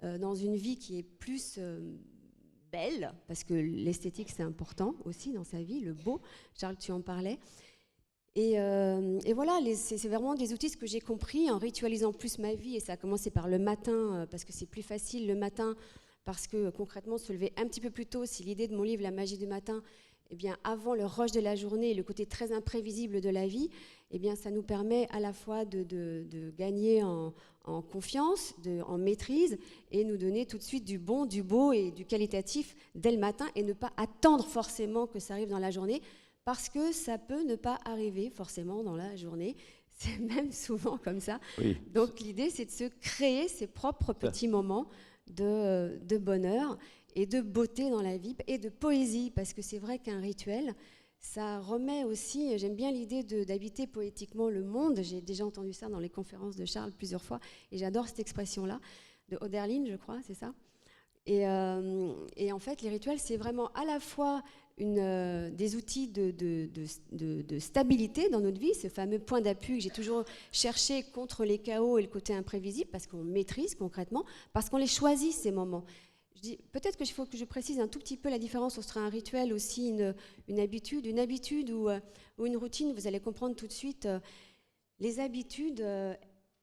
C: dans une vie qui est plus belle, parce que l'esthétique c'est important aussi dans sa vie, le beau, Charles tu en parlais, et voilà, c'est vraiment des outils, ce que j'ai compris en ritualisant plus ma vie, et ça a commencé par le matin, parce que c'est plus facile le matin, parce que concrètement se lever un petit peu plus tôt, c'est l'idée de mon livre La magie du matin. Eh bien, avant le rush de la journée et le côté très imprévisible de la vie, eh bien, ça nous permet à la fois de gagner en confiance, en maîtrise, et nous donner tout de suite du bon, du beau et du qualitatif dès le matin, et ne pas attendre forcément que ça arrive dans la journée, parce que ça peut ne pas arriver forcément dans la journée. C'est même souvent comme ça.
A: Oui.
C: Donc l'idée, c'est de se créer ses propres petits moments de bonheur et de beauté dans la vie, et de poésie, parce que c'est vrai qu'un rituel, ça remet aussi, j'aime bien l'idée d'habiter poétiquement le monde, j'ai déjà entendu ça dans les conférences de Charles plusieurs fois, et j'adore cette expression-là, de Oderlin, je crois, c'est ça. Et en fait, les rituels, c'est vraiment à la fois des outils de stabilité dans notre vie, ce fameux point d'appui que j'ai toujours cherché contre les chaos et le côté imprévisible, parce qu'on maîtrise concrètement, parce qu'on les choisit, ces moments. Je dis, peut-être qu'il faut que je précise un tout petit peu la différence entre un rituel aussi une habitude ou une routine. Vous allez comprendre tout de suite. Les habitudes,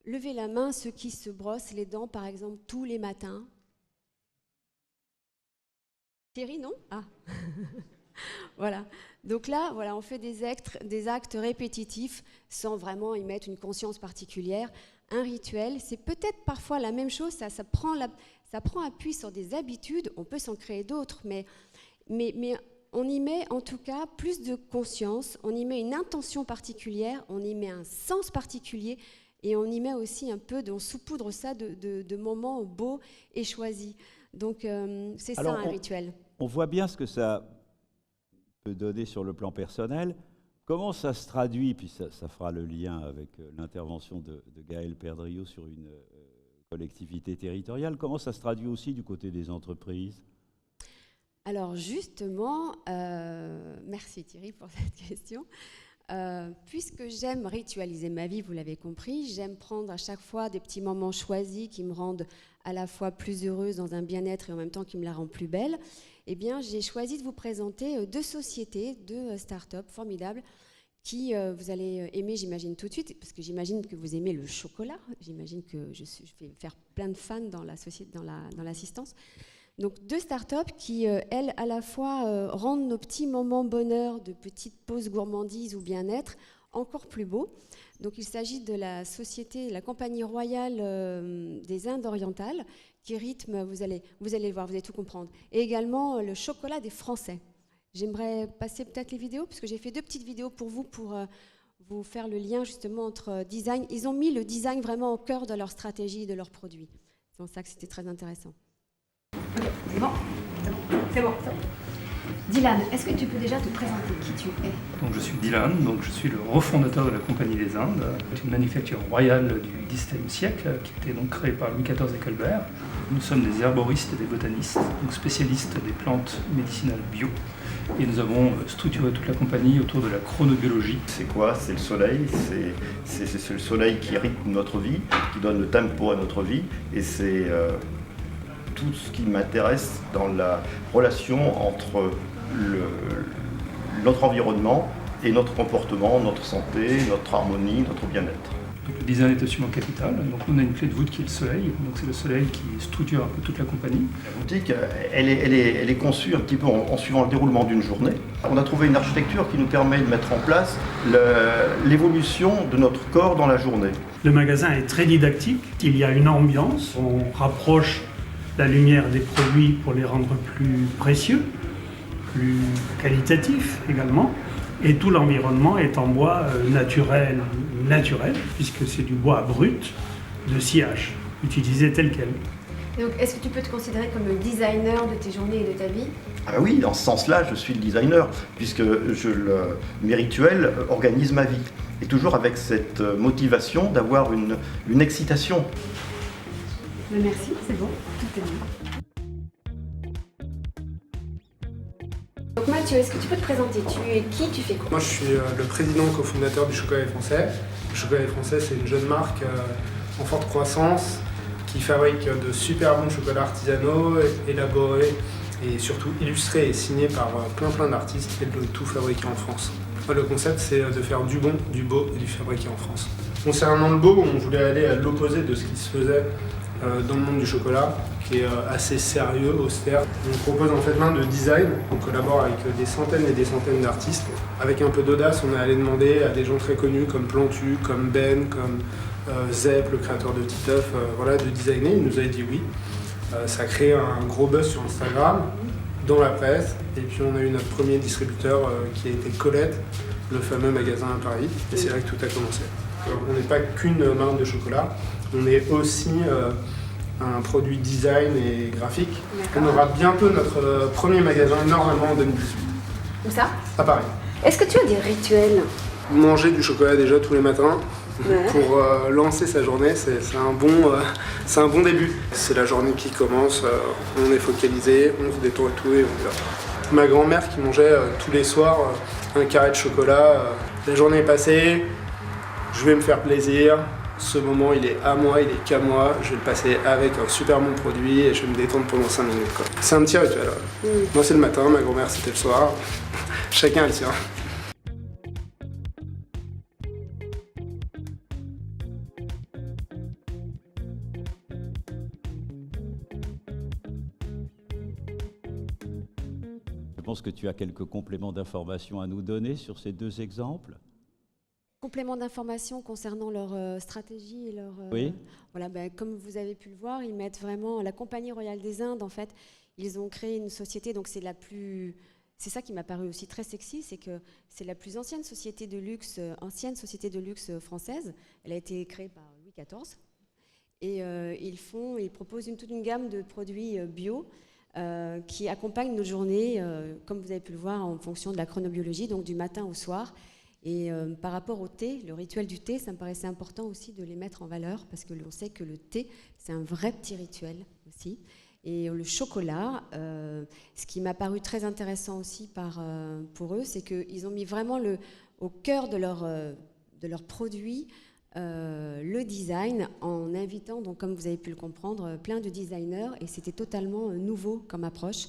C: levez la main ceux qui se brossent les dents, par exemple, tous les matins. Thierry, non? Ah. Voilà. Donc là, voilà, on fait des actes répétitifs sans vraiment y mettre une conscience particulière. Un rituel, c'est peut-être parfois la même chose, ça prend appui sur des habitudes, on peut s'en créer d'autres, mais on y met en tout cas plus de conscience, on y met une intention particulière, on y met un sens particulier, et on y met aussi un peu, on saupoudre ça de moments beaux et choisis. Donc c'est ça un rituel.
A: On voit bien ce que ça peut donner sur le plan personnel. Comment ça se traduit, puis ça fera le lien avec l'intervention de Gaël Perdriau sur une collectivité territoriale, comment ça se traduit aussi du côté des entreprises?
C: Alors justement, merci Thierry pour cette question. Puisque j'aime ritualiser ma vie, vous l'avez compris, j'aime prendre à chaque fois des petits moments choisis qui me rendent à la fois plus heureuse dans un bien-être et en même temps qui me la rend plus belle, eh bien j'ai choisi de vous présenter deux sociétés, deux start-up formidables qui vous allez aimer, j'imagine, tout de suite, parce que j'imagine que vous aimez le chocolat, j'imagine que je vais faire plein de fans dans la société, dans l'assistance. Donc deux startups qui, elles, à la fois rendent nos petits moments bonheur, de petites pauses gourmandises ou bien-être, encore plus beaux. Donc il s'agit de la société, la compagnie royale des Indes orientales, qui rythme, vous allez le voir, vous allez tout comprendre, et également le chocolat des Français. J'aimerais passer peut-être les vidéos, parce que j'ai fait deux petites vidéos pour vous faire le lien justement entre design. Ils ont mis le design vraiment au cœur de leur stratégie et de leurs produits. C'est pour ça que c'était très intéressant.
D: C'est bon.
C: Dylan, est-ce que tu peux déjà te présenter qui tu es?
D: Donc, je suis Dylan, donc je suis le refondateur de la Compagnie des Indes, une manufacture royale du XVIIe siècle qui a été donc créée par Louis XIV et Colbert. Nous sommes des herboristes et des botanistes, donc spécialistes des plantes médicinales bio. Et nous avons structuré toute la compagnie autour de la chronobiologie.
E: C'est quoi? C'est le soleil, c'est le soleil qui rythme notre vie, qui donne le tempo à notre vie, et c'est tout ce qui m'intéresse dans la relation entre notre environnement et notre comportement, notre santé, notre harmonie, notre bien-être.
D: Donc le design est absolument capital. Donc on a une clé de voûte qui est le soleil. Donc c'est le soleil qui structure un peu toute la compagnie.
E: La boutique, elle est conçue un petit peu en suivant le déroulement d'une journée. On a trouvé une architecture qui nous permet de mettre en place l'évolution de notre corps dans la journée.
F: Le magasin est très didactique. Il y a une ambiance. On rapproche la lumière des produits pour les rendre plus précieux, plus qualitatifs également. Et tout l'environnement est en bois naturel, puisque c'est du bois brut de sciage, utilisé tel quel.
C: Donc, est-ce que tu peux te considérer comme le designer de tes journées et de ta vie?
E: Ah oui, dans ce sens-là, je suis le designer, puisque mes rituels organisent ma vie. Et toujours avec cette motivation d'avoir une excitation.
C: Merci, c'est bon, tout est bon. Donc Mathieu, est-ce que tu peux te présenter? Tu es qui? Tu fais quoi?
G: Moi je suis le président cofondateur du Chocolat Français. Le Chocolat Français, c'est une jeune marque en forte croissance qui fabrique de super bons chocolats artisanaux, élaborés et surtout illustrés et signés par plein d'artistes et de tout fabriquer en France. Le concept, c'est de faire du bon, du beau et du fabriqué en France. Concernant le beau, on voulait aller à l'opposé de ce qui se faisait dans le monde du chocolat, qui est assez sérieux, austère. On propose en fait plein de design, on collabore avec des centaines et des centaines d'artistes. Avec un peu d'audace, on est allé demander à des gens très connus comme Plantu, comme Ben, comme Zep, le créateur de Titeuf, voilà, de designer. Il nous a dit oui. Ça a créé un gros buzz sur Instagram, dans la presse, et puis on a eu notre premier distributeur qui a été Colette, le fameux magasin à Paris, et c'est là que tout a commencé. On n'est pas qu'une marque de chocolat, on est aussi un produit design et graphique. On aura bientôt notre premier magasin normalement en 2018.
C: Où ça?
G: À Paris.
C: Est-ce que tu as des rituels?
G: Manger du chocolat déjà tous les matins.
C: Ouais.
G: Pour lancer sa journée, c'est un bon début. C'est la journée qui commence, on est focalisé, on se détend et tout, et on y va. Ma grand-mère qui mangeait tous les soirs un carré de chocolat. La journée est passée, je vais me faire plaisir. Ce moment, il est à moi, il est qu'à moi. Je vais le passer avec un super bon produit et je vais me détendre pendant 5 minutes. Quoi. C'est un petit rituel. Ouais. Moi, c'est le matin, ma grand-mère, c'était le soir. Chacun a le sien.
A: Je pense que tu as quelques compléments d'informations à nous donner sur ces deux exemples.
C: Complément d'information concernant leur stratégie et leur...
A: Oui.
C: Voilà, comme vous avez pu le voir, ils mettent vraiment... La Compagnie Royale des Indes, en fait, ils ont créé une société, donc c'est la plus... C'est ça qui m'a paru aussi très sexy, c'est que c'est la plus ancienne société de luxe française. Elle a été créée par Louis XIV. Et ils proposent toute une gamme de produits bio qui accompagnent nos journées, comme vous avez pu le voir, en fonction de la chronobiologie, donc du matin au soir. Et par rapport au thé, le rituel du thé, ça me paraissait important aussi de les mettre en valeur parce que l'on sait que le thé, c'est un vrai petit rituel aussi. Et le chocolat, ce qui m'a paru très intéressant aussi pour eux, c'est qu'ils ont mis vraiment au cœur de leur produit le design en invitant, donc, comme vous avez pu le comprendre, plein de designers et c'était totalement nouveau comme approche.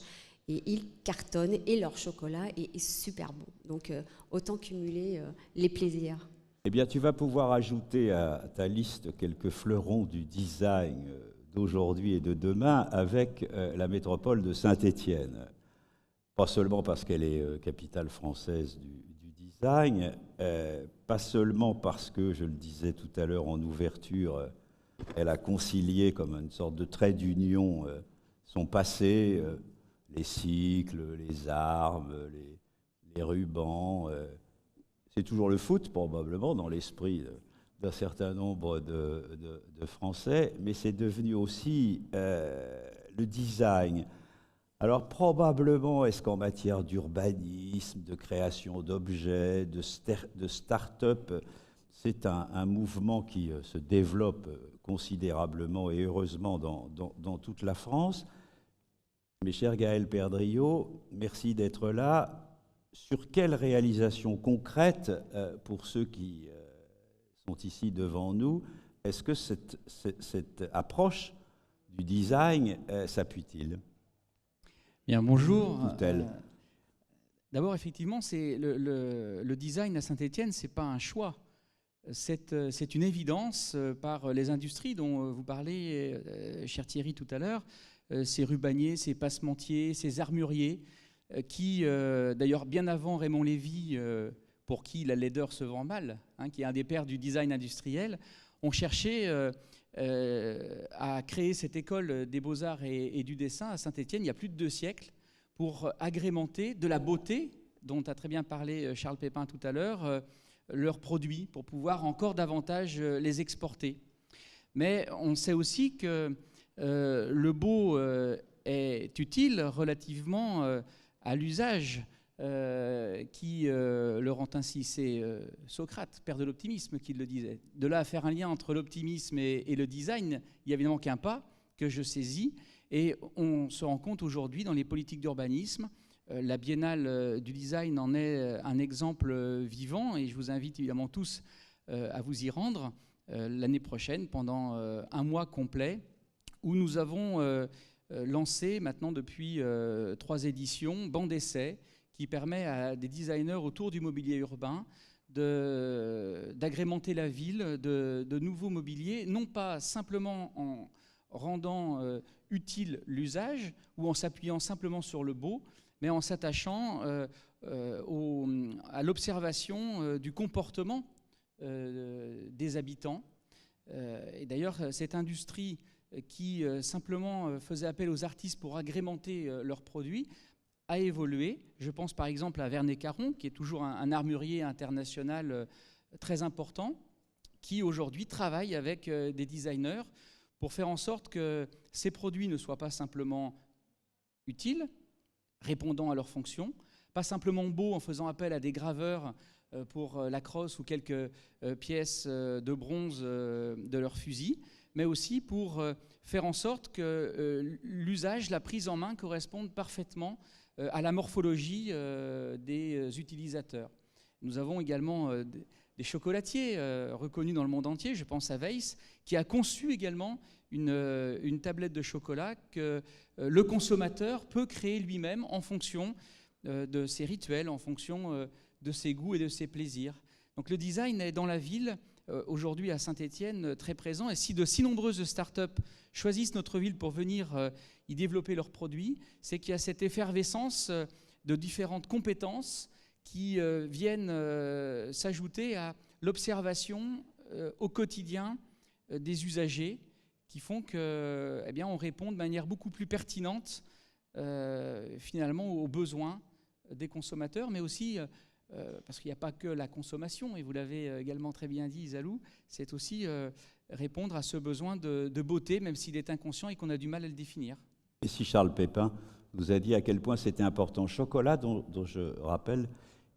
C: Et ils cartonnent et leur chocolat est super bon. Donc autant cumuler les plaisirs.
A: Eh bien, tu vas pouvoir ajouter à ta liste quelques fleurons du design d'aujourd'hui et de demain avec la métropole de Saint-Étienne. Pas seulement parce qu'elle est capitale française du design, pas seulement parce que, je le disais tout à l'heure en ouverture, elle a concilié comme une sorte de trait d'union son passé, les cycles, les armes, les rubans. C'est toujours le foot, probablement, dans l'esprit d'un certain nombre de Français, mais c'est devenu aussi le design Alors probablement, est-ce qu'en matière d'urbanisme, de création d'objets, de start-up, c'est un mouvement qui se développe considérablement et heureusement dans toute la France. Mes chers Gaël Perdriau, merci d'être là. Sur quelles réalisations concrètes, pour ceux qui sont ici devant nous, est-ce que cette approche du design s'appuie-t-il ?
H: Bien, bonjour. D'abord, effectivement, le design à Saint-Étienne, ce n'est pas un choix. C'est une évidence par les industries dont vous parlez, cher Thierry, tout à l'heure, ces rubaniers, ces passementiers, ces armuriers, qui, d'ailleurs, bien avant Raymond Lévy, pour qui la laideur se vend mal, hein, qui est un des pères du design industriel, ont cherché à créer cette école des beaux-arts et du dessin à Saint-Étienne il y a plus de 2 siècles pour agrémenter de la beauté, dont a très bien parlé Charles Pépin tout à l'heure, leurs produits, pour pouvoir encore davantage les exporter. Mais on sait aussi que le beau est utile relativement à l'usage qui le rend ainsi. C'est Socrate, père de l'optimisme, qui le disait. De là à faire un lien entre l'optimisme et le design, il n'y a évidemment qu'un pas que je saisis. Et on se rend compte aujourd'hui dans les politiques d'urbanisme, la Biennale du design en est un exemple vivant, et je vous invite évidemment tous à vous y rendre l'année prochaine pendant un mois complet, où nous avons lancé maintenant depuis 3 éditions, Banc d'essai, qui permet à des designers autour du mobilier urbain d'agrémenter la ville de nouveaux mobiliers, non pas simplement en rendant utile l'usage ou en s'appuyant simplement sur le beau, mais en s'attachant à l'observation du comportement des habitants. Et d'ailleurs, cette industrie qui simplement faisait appel aux artistes pour agrémenter leurs produits a évolué. Je pense par exemple à Vernet Caron, qui est toujours un armurier international très important, qui aujourd'hui travaille avec des designers pour faire en sorte que ces produits ne soient pas simplement utiles, répondant à leurs fonctions, pas simplement beaux en faisant appel à des graveurs pour la crosse ou quelques pièces de bronze de leur fusil, mais aussi pour faire en sorte que l'usage, la prise en main correspondent parfaitement à la morphologie des utilisateurs. Nous avons également des chocolatiers reconnus dans le monde entier, je pense à Weiss, qui a conçu également une tablette de chocolat que le consommateur peut créer lui-même en fonction de ses rituels, en fonction de ses goûts et de ses plaisirs. Donc le design est dans la ville, aujourd'hui à Saint-Étienne, très présent. Et si de si nombreuses start-up choisissent notre ville pour venir y développer leurs produits, c'est qu'il y a cette effervescence de différentes compétences qui viennent s'ajouter à l'observation au quotidien des usagers, qui font que, eh bien, on répond de manière beaucoup plus pertinente finalement aux besoins des consommateurs, mais aussi parce qu'il n'y a pas que la consommation, et vous l'avez également très bien dit, Isalou, c'est aussi répondre à ce besoin de beauté, même s'il est inconscient et qu'on a du mal à le définir.
A: Et si Charles Pépin vous a dit à quel point c'était important, chocolat, dont je rappelle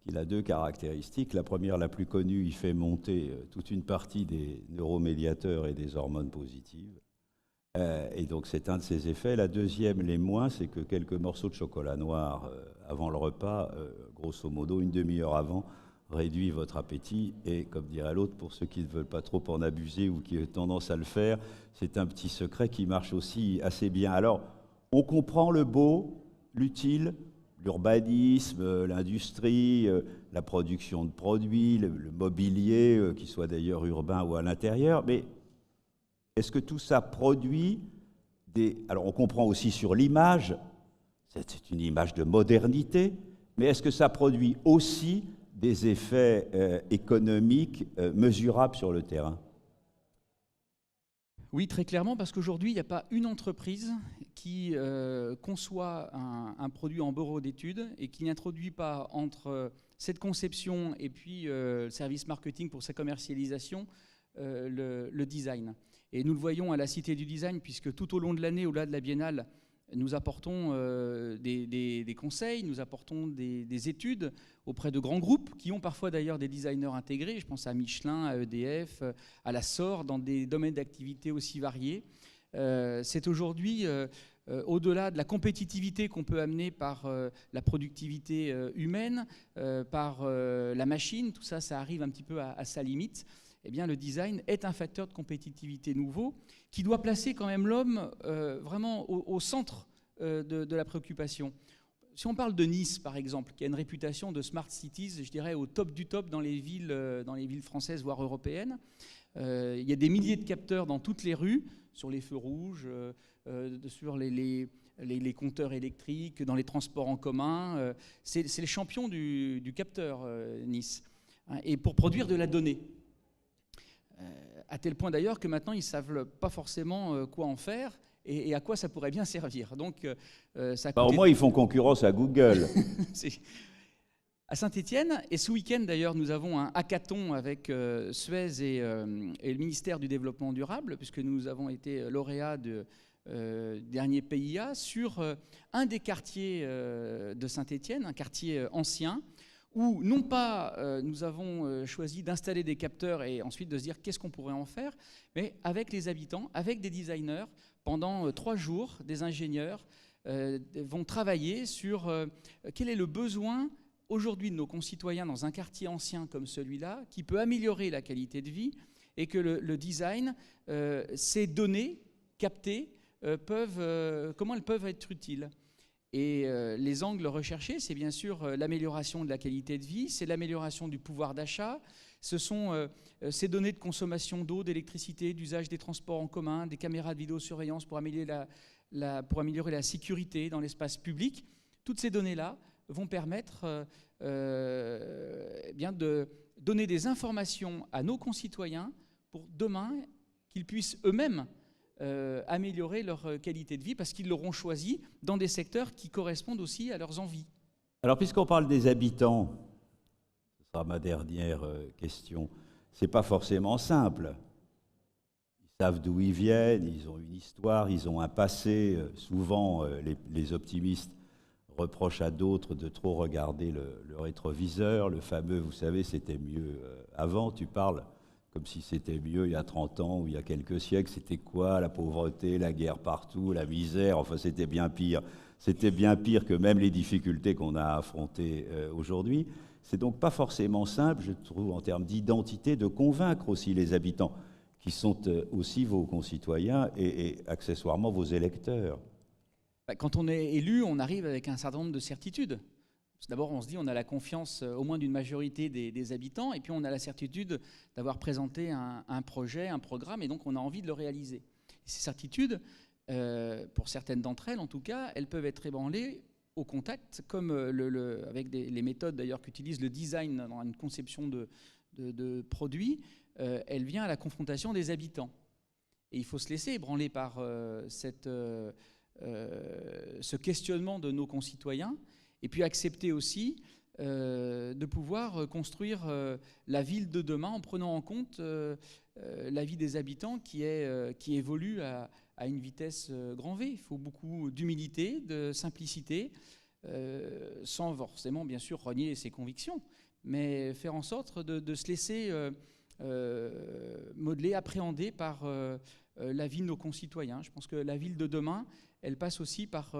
A: qu'il a 2 caractéristiques. La première, la plus connue, il fait monter toute une partie des neuromédiateurs et des hormones positives. Et donc c'est un de ses effets. La deuxième, les moins, c'est que quelques morceaux de chocolat noir avant le repas, grosso modo une demi-heure avant, réduit votre appétit. Et comme dirait l'autre, pour ceux qui ne veulent pas trop en abuser ou qui ont tendance à le faire, c'est un petit secret qui marche aussi assez bien. Alors, on comprend le beau, l'utile, l'urbanisme, l'industrie, la production de produits, le mobilier, qu'il soit d'ailleurs urbain ou à l'intérieur, mais est-ce que tout ça produit des... Alors on comprend aussi sur l'image, c'est une image de modernité, mais est-ce que ça produit aussi des effets économiques mesurables sur le terrain ?
H: Oui, très clairement, parce qu'aujourd'hui, il n'y a pas une entreprise qui conçoit un produit en bureau d'études et qui n'introduit pas entre cette conception et puis le service marketing pour sa commercialisation le design. Et nous le voyons à la Cité du Design, puisque tout au long de l'année, au-delà de la Biennale, Nous apportons des conseils, nous apportons des études auprès de grands groupes qui ont parfois d'ailleurs des designers intégrés. Je pense à Michelin, à EDF, à la SOR, dans des domaines d'activité aussi variés. C'est aujourd'hui, au-delà de la compétitivité qu'on peut amener par la productivité humaine, par la machine, tout ça, ça arrive un petit peu à sa limite. Eh bien, le design est un facteur de compétitivité nouveau qui doit placer quand même l'homme vraiment au centre de la préoccupation. Si on parle de Nice, par exemple, qui a une réputation de smart cities, je dirais au top du top dans les villes françaises, voire européennes, il y a des milliers de capteurs dans toutes les rues, sur les feux rouges, sur les compteurs électriques, dans les transports en commun. C'est les champions du capteur, Nice. Et pour produire de la donnée. À tel point d'ailleurs que maintenant, ils ne savent pas forcément quoi en faire et à quoi ça pourrait bien servir. Donc, ça
A: Au moins, ils font concurrence à Google.
H: À Saint-Étienne, et ce week-end d'ailleurs, nous avons un hackathon avec Suez et le ministère du Développement durable, puisque nous avons été lauréats du dernier PIA sur un des quartiers de Saint-Étienne, un quartier ancien, où non pas nous avons choisi d'installer des capteurs et ensuite de se dire qu'est-ce qu'on pourrait en faire, mais avec les habitants, avec des designers, pendant 3 jours, des ingénieurs vont travailler sur quel est le besoin aujourd'hui de nos concitoyens dans un quartier ancien comme celui-là, qui peut améliorer la qualité de vie, et que le design, ces données captées, comment elles peuvent être utiles. Et les angles recherchés, c'est bien sûr l'amélioration de la qualité de vie, c'est l'amélioration du pouvoir d'achat, ce sont ces données de consommation d'eau, d'électricité, d'usage des transports en commun, des caméras de vidéosurveillance pour améliorer la sécurité dans l'espace public. Toutes ces données-là vont permettre bien de donner des informations à nos concitoyens pour demain qu'ils puissent eux-mêmes améliorer leur qualité de vie parce qu'ils l'auront choisi dans des secteurs qui correspondent aussi à leurs envies.
A: Alors, puisqu'on parle des habitants, ce sera ma dernière question, c'est pas forcément simple. Ils savent d'où ils viennent, ils ont une histoire, ils ont un passé. Souvent, les optimistes reprochent à d'autres de trop regarder le rétroviseur, le fameux, vous savez, c'était mieux avant, tu parles comme si c'était mieux il y a 30 ans ou il y a quelques siècles. C'était quoi? La pauvreté, la guerre partout, la misère, enfin c'était bien pire. C'était bien pire que même les difficultés qu'on a affrontées aujourd'hui. C'est donc pas forcément simple, je trouve, en termes d'identité, de convaincre aussi les habitants, qui sont aussi vos concitoyens et accessoirement vos électeurs.
H: Quand on est élu, on arrive avec un certain nombre de certitudes. D'abord, on se dit on a la confiance au moins d'une majorité des habitants, et puis on a la certitude d'avoir présenté un projet, un programme, et donc on a envie de le réaliser. Et ces certitudes, pour certaines d'entre elles en tout cas, elles peuvent être ébranlées au contact, comme avec les méthodes d'ailleurs qu'utilise le design dans une conception de produits, elle vient à la confrontation des habitants. Et il faut se laisser ébranler par ce questionnement de nos concitoyens, et puis accepter aussi de pouvoir construire la ville de demain en prenant en compte la vie des habitants qui évolue à une vitesse grand V. Il faut beaucoup d'humilité, de simplicité, sans forcément bien sûr renier ses convictions, mais faire en sorte de se laisser modeler, appréhender par la vie de nos concitoyens. Je pense que la ville de demain, elle passe aussi par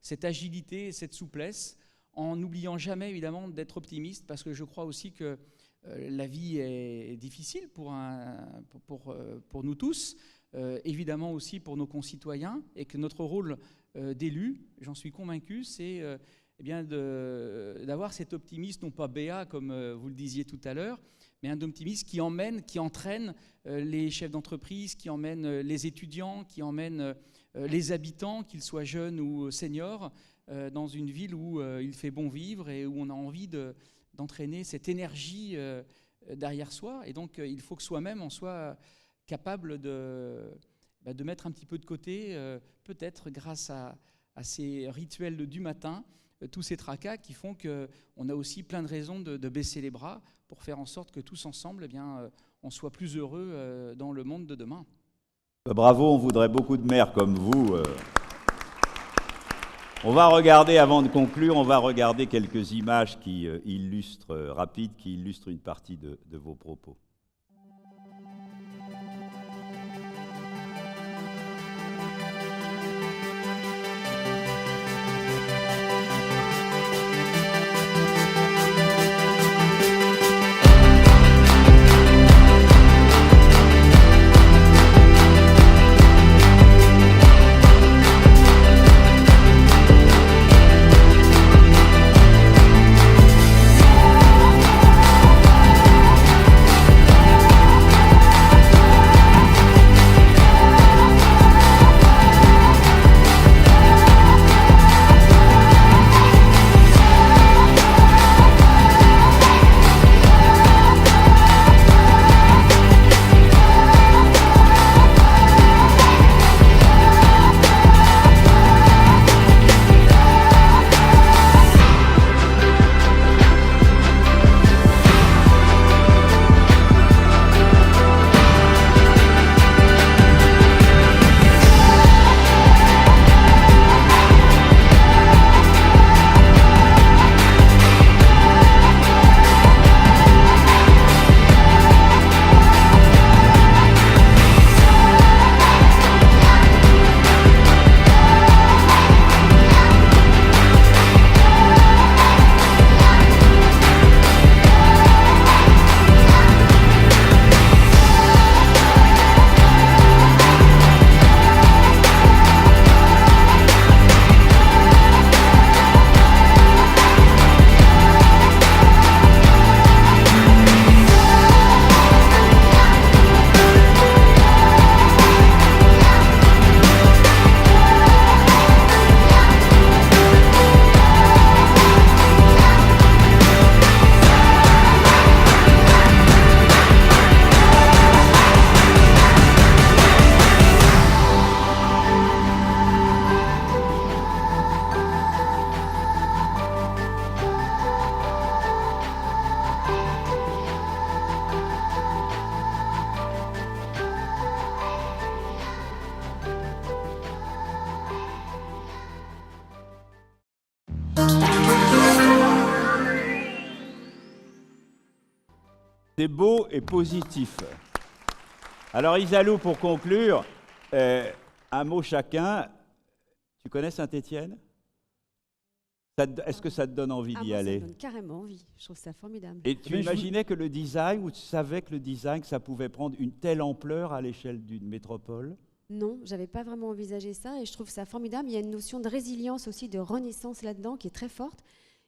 H: cette agilité et cette souplesse, en n'oubliant jamais évidemment d'être optimiste, parce que je crois aussi que la vie est difficile pour nous tous, évidemment aussi pour nos concitoyens, et que notre rôle d'élu, j'en suis convaincu, c'est d'avoir cet optimisme, non pas béat comme vous le disiez tout à l'heure, mais un optimisme qui emmène, qui entraîne les chefs d'entreprise, qui emmène les étudiants, qui emmène les habitants, qu'ils soient jeunes ou seniors, dans une ville où il fait bon vivre et où on a envie d'entraîner cette énergie derrière soi. Et donc, il faut que soi-même, on soit capable de mettre un petit peu de côté, peut-être grâce à ces rituels du matin, tous ces tracas qui font qu'on a aussi plein de raisons de baisser les bras pour faire en sorte que tous ensemble, on soit plus heureux dans le monde de demain.
A: Bravo, on voudrait beaucoup de maires comme vous. On va regarder, avant de conclure, on va regarder quelques images qui rapides, qui illustrent une partie de vos propos. C'est beau et positif. Alors Isalou, pour conclure, un mot chacun. Tu connais Saint-Étienne? Est-ce que ça te donne envie d'y aller?
C: Ça me donne carrément envie. Je trouve ça formidable.
A: Et tu imaginais que le design, ou tu savais que le design, ça pouvait prendre une telle ampleur à l'échelle d'une métropole?
C: Non, j'avais pas vraiment envisagé ça et je trouve ça formidable. Il y a une notion de résilience aussi, de renaissance là-dedans qui est très forte.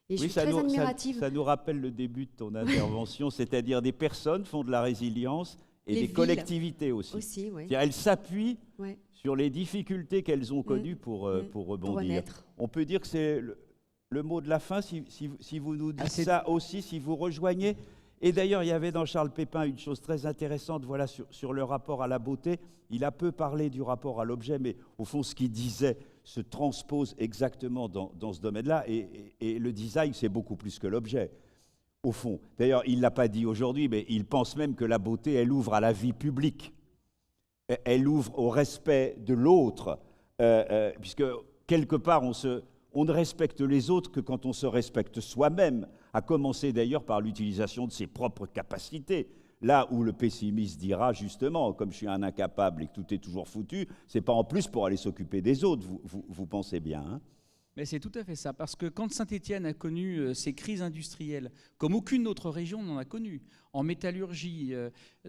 C: Et je suis très admirative.
A: Ça nous rappelle le début de ton intervention, c'est-à-dire des personnes font de la résilience et des collectivités aussi.
C: Ouais.
A: Elles s'appuient sur les difficultés qu'elles ont connues pour rebondir. On peut dire que c'est le mot de la fin, si vous nous dites ça aussi, si vous rejoignez. Et d'ailleurs, il y avait dans Charles Pépin une chose très intéressante, voilà, sur le rapport à la beauté. Il a peu parlé du rapport à l'objet, mais au fond, ce qu'il disait se transpose exactement dans ce domaine-là. Et le design, c'est beaucoup plus que l'objet, au fond. D'ailleurs, il ne l'a pas dit aujourd'hui, mais il pense même que la beauté, elle ouvre à la vie publique. Elle ouvre au respect de l'autre, puisque quelque part, on ne respecte les autres que quand on se respecte soi-même, à commencer d'ailleurs par l'utilisation de ses propres capacités. Là où le pessimiste dira justement, comme je suis un incapable et que tout est toujours foutu, c'est pas en plus pour aller s'occuper des autres, vous pensez bien. Hein?
H: Mais c'est tout à fait ça, parce que quand Saint-Étienne a connu ces crises industrielles, comme aucune autre région n'en a connu, en métallurgie,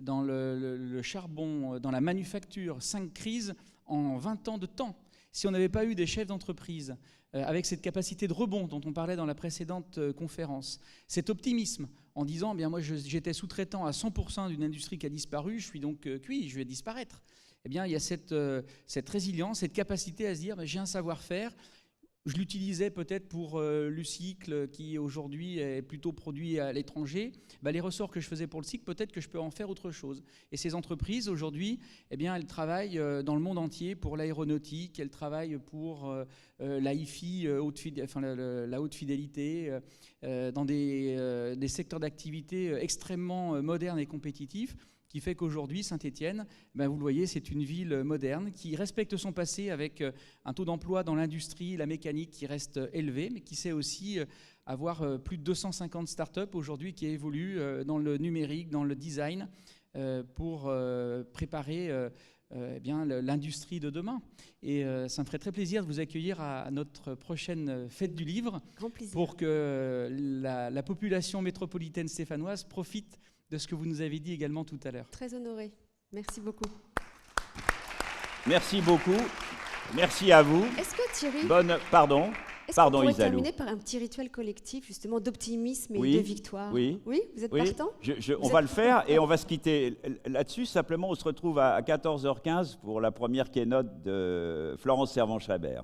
H: dans le charbon, dans la manufacture, 5 crises en 20 ans de temps. Si on n'avait pas eu des chefs d'entreprise avec cette capacité de rebond dont on parlait dans la précédente conférence, cet optimisme en disant, bien moi j'étais sous-traitant à 100% d'une industrie qui a disparu, je suis donc cuit, je vais disparaître. Eh bien il y a cette résilience, cette capacité à se dire, j'ai un savoir-faire. Je l'utilisais peut-être pour le cycle qui aujourd'hui est plutôt produit à l'étranger. Les ressorts que je faisais pour le cycle, peut-être que je peux en faire autre chose. Et ces entreprises aujourd'hui, eh bien, elles travaillent dans le monde entier pour l'aéronautique, elles travaillent pour la hi-fi, la haute fidélité, dans des secteurs d'activité extrêmement modernes et compétitifs, qui fait qu'aujourd'hui, Saint-Étienne, ben, vous le voyez, c'est une ville moderne qui respecte son passé avec un taux d'emploi dans l'industrie, la mécanique qui reste élevé, mais qui sait aussi avoir plus de 250 startups aujourd'hui qui évoluent dans le numérique, dans le design, pour préparer eh bien, l'industrie de demain. Et ça me ferait très plaisir de vous accueillir à notre prochaine fête du livre pour que la population métropolitaine stéphanoise profite de ce que vous nous avez dit également tout à l'heure.
C: Très honoré. Merci beaucoup.
A: Merci beaucoup. Merci à vous.
C: Est-ce que Thierry...
A: Pardon.
C: Est-ce qu'on pourrait
A: Isalou.
C: terminer par un petit rituel collectif, justement, d'optimisme et
A: Oui,
C: de victoire?
A: oui.
C: Oui, vous êtes partant?
A: On va le faire et on va se quitter là-dessus. Simplement, on se retrouve à 14h15 pour la première keynote de Florence Servan-Schreiber.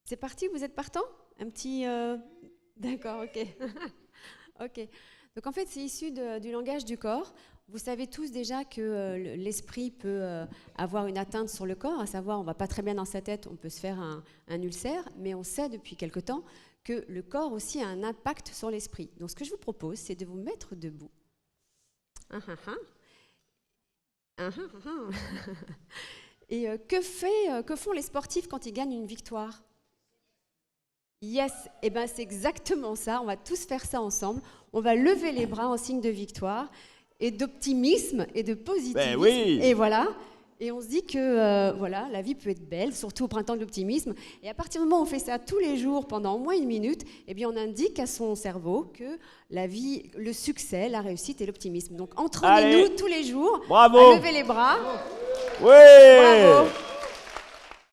C: C'est parti, vous êtes partant? Un petit... D'accord, ok. Ok. Donc en fait, c'est issu du langage du corps. Vous savez tous déjà que l'esprit peut avoir une atteinte sur le corps, à savoir, on ne va pas très bien dans sa tête, on peut se faire un ulcère, mais on sait depuis quelque temps que le corps aussi a un impact sur l'esprit. Donc ce que je vous propose, c'est de vous mettre debout. Et que font les sportifs quand ils gagnent une victoire? Yes, et ben c'est exactement ça, on va tous faire ça ensemble. On va lever les bras en signe de victoire et d'optimisme et de positivisme.
A: Ben oui.
C: Et voilà, et on se dit que voilà, la vie peut être belle, surtout au printemps de l'optimisme. Et à partir du moment où on fait ça tous les jours pendant au moins 1 minute, eh bien on indique à son cerveau que la vie, le succès, la réussite et l'optimisme. Donc entraînez-nous tous les jours
A: Bravo.
C: à lever les bras.
A: Oui.
C: Bravo.